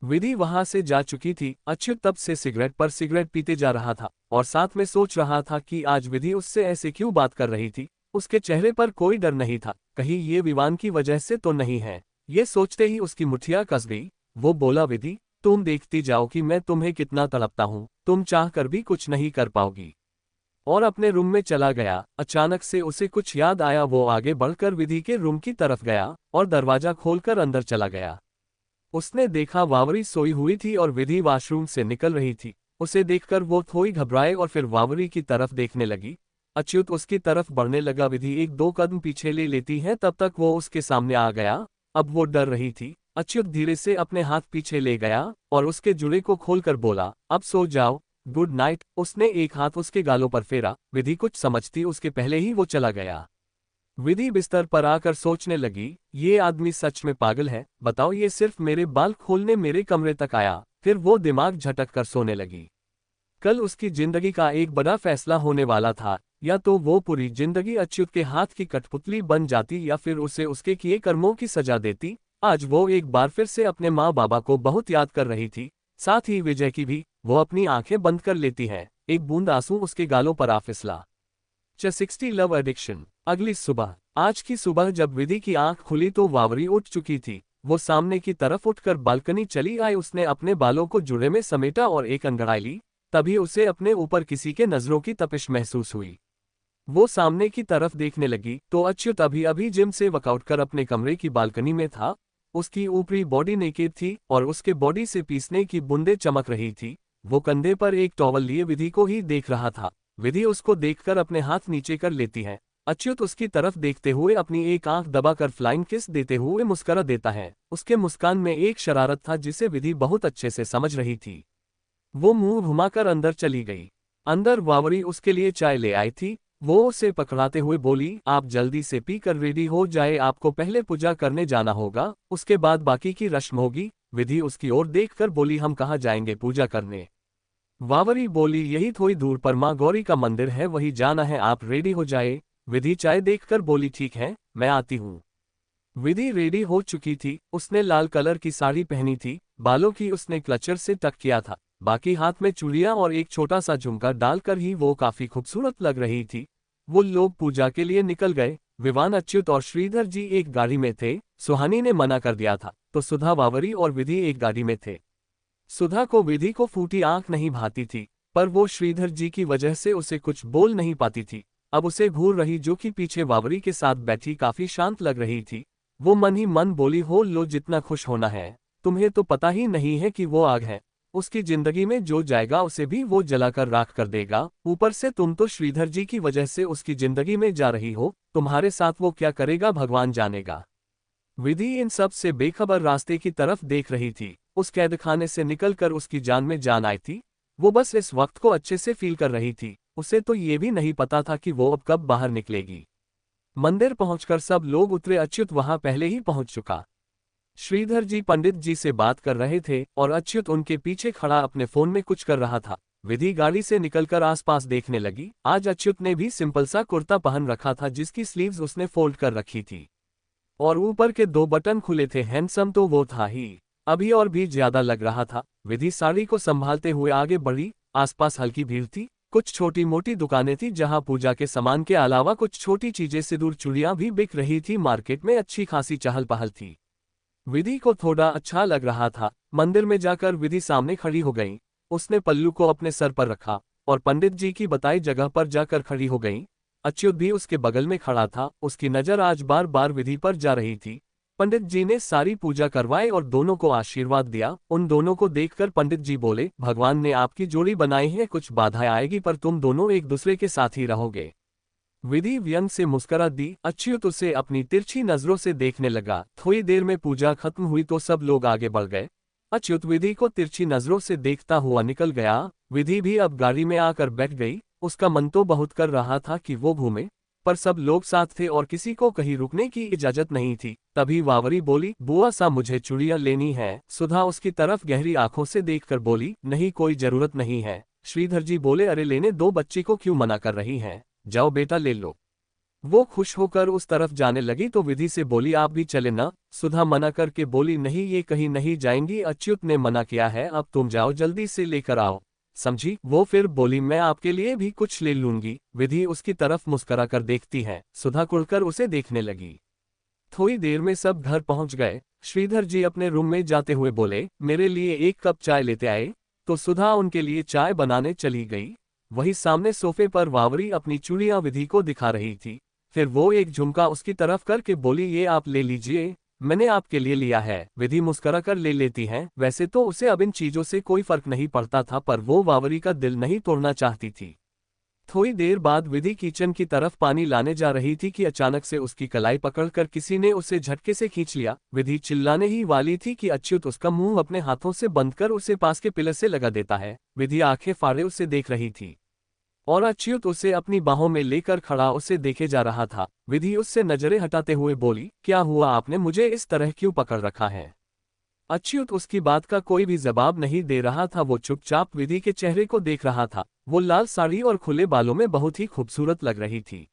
विधि वहां से जा चुकी थी। अच्युत तब से सिगरेट पर सिगरेट पीते जा रहा था और साथ में सोच रहा था कि आज विधि उससे ऐसे क्यों बात कर रही थी। उसके चेहरे पर कोई डर नहीं था, कहीं ये विवान की वजह से तो नहीं है। ये सोचते ही उसकी मुठिया कस गई। वो बोला, विधि, तुम देखती जाओ कि मैं तुम्हें कितना तड़पता हूँ, तुम चाह कर भी कुछ नहीं कर पाओगी। और अपने रूम में चला गया। अचानक से उसे कुछ याद आया। वो आगे बढ़कर विधि के रूम की तरफ गया और दरवाजा खोलकर अंदर चला गया। उसने देखा वावरी सोई हुई थी और विधि वॉशरूम से निकल रही थी। उसे देखकर वो थोड़ी घबराए और फिर वावरी की तरफ देखने लगी। अच्युत उसकी तरफ बढ़ने लगा। विधि एक दो कदम पीछे ले लेती है, तब तक वो उसके सामने आ गया। अब वो डर रही थी। अच्युत धीरे से अपने हाथ पीछे ले गया और उसके जुड़े को खोलकर बोला, अब सो जाओ, गुड नाइट। उसने एक हाथ उसके गालों पर फेरा। विधि कुछ समझती उसके पहले ही वो चला गया। विधि बिस्तर पर आकर सोचने लगी, ये आदमी सच में पागल है। बताओ, ये सिर्फ मेरे बाल खोलने मेरे कमरे तक आया। फिर वो दिमाग झटक कर सोने लगी। कल उसकी जिंदगी का एक बड़ा फैसला होने वाला था। या तो वो पूरी जिंदगी अच्युत के हाथ की कठपुतली बन जाती या फिर उसे उसके किए कर्मों की सजा देती। आज वो एक बार फिर से अपने माँ बाबा को बहुत याद कर रही थी, साथ ही विजय की भी। वो अपनी आंखें बंद कर लेती है। एक बूंद आंसू उसके गालों पर आ फिसला। 60 लव एडिक्शन। अगली सुबह। आज की सुबह जब विधि की आंख खुली तो वावरी उठ चुकी थी। वो सामने की तरफ उठकर बालकनी चली आई। उसने अपने बालों को जुड़े में समेटा और एक अंगड़ाई ली। तभी उसे अपने ऊपर किसी के नजरों की तपिश महसूस हुई। वो सामने की तरफ देखने लगी तो अच्युत अभी अभी जिम से वर्कआउट कर अपने कमरे की बालकनी में था। उसकी ऊपरी बॉडी नेकेड थी और उसके बॉडी से पीसने की बूंदें चमक रही थी। वो कंधे पर एक टॉवल लिए विधि को ही देख रहा था। विधि उसको देखकर अपने हाथ नीचे कर लेती है। अच्युत उसकी तरफ देखते हुए अपनी एक आंख दबाकर फ्लाइंग किस देते हुए मुस्कुरा देता है। उसके मुस्कान में एक शरारत था जिसे विधि बहुत अच्छे से समझ रही थी। वो मुंह घुमाकर अंदर चली गई। अंदर वावरी उसके लिए चाय ले आई थी। वो उसे पकड़ाते हुए बोली, आप जल्दी से पी कर रेडी हो जाए, आपको पहले पूजा करने जाना होगा, उसके बाद बाकी की रस्म होगी। विधि उसकी ओर देखकर बोली, हम कहाँ जाएंगे पूजा करने? वावरी बोली, यही थोड़ी दूर पर माँ गौरी का मंदिर है, वही जाना है, आप रेडी हो जाए। विधि चाय देखकर बोली, ठीक है, मैं आती हूँ। विधि रेडी हो चुकी थी। उसने लाल कलर की साड़ी पहनी थी, बालों की उसने क्लचर से टक किया था, बाकी हाथ में चूड़ियां और एक छोटा सा झुमका डालकर ही वो काफी खूबसूरत लग रही थी। वो लोग पूजा के लिए निकल गए। विवान, अच्युत और श्रीधर जी एक गाड़ी में थे। सुहानी ने मना कर दिया था तो सुधा, वावरी और विधि एक गाड़ी में थे। सुधा को विधि को फूटी आंख नहीं भाती थी, पर वो श्रीधर जी की वजह से उसे कुछ बोल नहीं पाती थी। अब उसे घूर रही जो कि पीछे वावरी के साथ बैठी काफी शांत लग रही थी। वो मन ही मन बोली, हो लो जितना खुश होना है, तुम्हें तो पता ही नहीं है कि वो आग है। उसकी जिंदगी में जो जाएगा उसे भी वो जलाकर राख कर देगा। ऊपर से तुम तो श्रीधर जी की वजह से उसकी जिंदगी में जा रही हो, तुम्हारे साथ वो क्या करेगा भगवान जानेगा। विधि इन सब से बेखबर रास्ते की तरफ देख रही थी। उस कैदखाने से निकलकर उसकी जान में जान आई थी। वो बस इस वक्त को अच्छे से फील कर रही थी। उसे तो ये भी नहीं पता था कि वो अब कब बाहर निकलेगी। मंदिर पहुंचकर सब लोग उतरे। अच्युत वहां पहले ही पहुंच चुका। श्रीधर जी पंडित जी से बात कर रहे थे और अच्युत उनके पीछे खड़ा अपने फोन में कुछ कर रहा था। विधि गाड़ी से निकलकर आसपास देखने लगी। आज अच्युत ने भी सिंपल सा कुर्ता पहन रखा था जिसकी स्लीव्स उसने फोल्ड कर रखी थी और ऊपर के 2 बटन खुले थे। हैंडसम तो वो था ही, अभी और भी ज्यादा लग रहा था। विधि साड़ी को संभालते हुए आगे बढ़ी। आसपास हल्की भीड़ थी। कुछ छोटी मोटी दुकानें थी जहां पूजा के सामान के अलावा कुछ छोटी चीजें, सिंदूर, चूड़ियां भी बिक रही थी। मार्केट में अच्छी खासी चहल पहल थी। विधि को थोड़ा अच्छा लग रहा था। मंदिर में जाकर विधि सामने खड़ी हो गई। उसने पल्लू को अपने सर पर रखा और पंडित जी की बताई जगह पर जाकर खड़ी हो गई। अच्युत भी उसके बगल में खड़ा था। उसकी नजर आज बार बार विधि पर जा रही थी। पंडित जी ने सारी पूजा करवाई और दोनों को आशीर्वाद दिया। उन दोनों को देखकर पंडित जी बोले, भगवान ने आपकी जोड़ी बनाई है, कुछ बाधाएं आएगी पर तुम दोनों एक दूसरे के साथ ही रहोगे। विधि व्यंग से मुस्कुरा दी। अच्युत उसे अपनी तिरछी नजरों से देखने लगा। थोड़ी देर में पूजा खत्म हुई तो सब लोग आगे बढ़ गए। अच्युत विधि को तिरछी नजरों से देखता हुआ निकल गया। विधि भी अब गाड़ी में आकर बैठ गई। उसका मन तो बहुत कर रहा था कि वो घूमे, पर सब लोग साथ थे और किसी को कहीं रुकने की इजाजत नहीं थी। तभी वावरी बोली, बुआ सा मुझे चूड़ियां लेनी है। सुधा उसकी तरफ गहरी आंखों से देखकर बोली, नहीं कोई जरूरत नहीं है। श्रीधर जी बोले, अरे लेने दो, बच्ची को क्यों मना कर रही हैं, जाओ बेटा ले लो। वो खुश होकर उस तरफ जाने लगी तो विधि से बोली, आप भी चले ना। सुधा मना करके बोली, नहीं ये कहीं नहीं जाएंगी, अच्युत ने मना किया है, अब तुम जाओ जल्दी से लेकर आओ, समझी। वो फिर बोली, मैं आपके लिए भी कुछ ले लूंगी। विधि उसकी तरफ मुस्कुरा कर देखती है। सुधा कुड़कर उसे देखने लगी। थोड़ी देर में सब घर पहुंच गए। श्रीधर जी अपने रूम में जाते हुए बोले, मेरे लिए 1 कप चाय लेते आए, तो सुधा उनके लिए चाय बनाने चली गई। वही सामने सोफे पर वावरी अपनी चूड़ियां विधि को दिखा रही थी। फिर वो एक झुमका उसकी तरफ करके बोली, ये आप ले लीजिए, मैंने आपके लिए लिया है। विधि मुस्कुरा कर ले लेती है। वैसे तो उसे अब इन चीजों से कोई फर्क नहीं पड़ता था, पर वो वावरी का दिल नहीं तोड़ना चाहती थी। थोड़ी देर बाद विधि किचन की तरफ पानी लाने जा रही थी कि अचानक से उसकी कलाई पकड़कर किसी ने उसे झटके से खींच लिया। विधि चिल्लाने ही वाली थी कि अच्युत उसका मुंह अपने हाथों से बंद कर उसे पास के पिलर से लगा देता है। विधि आंखें फाड़े उसे देख रही थी और अच्युत उसे अपनी बाहों में लेकर खड़ा उसे देखे जा रहा था। विधि उससे नजरें हटाते हुए बोली, क्या हुआ, आपने मुझे इस तरह क्यों पकड़ रखा है? अच्युत उसकी बात का कोई भी जवाब नहीं दे रहा था। वो चुपचाप विधि के चेहरे को देख रहा था। वो लाल साड़ी और खुले बालों में बहुत ही खूबसूरत लग रही थी।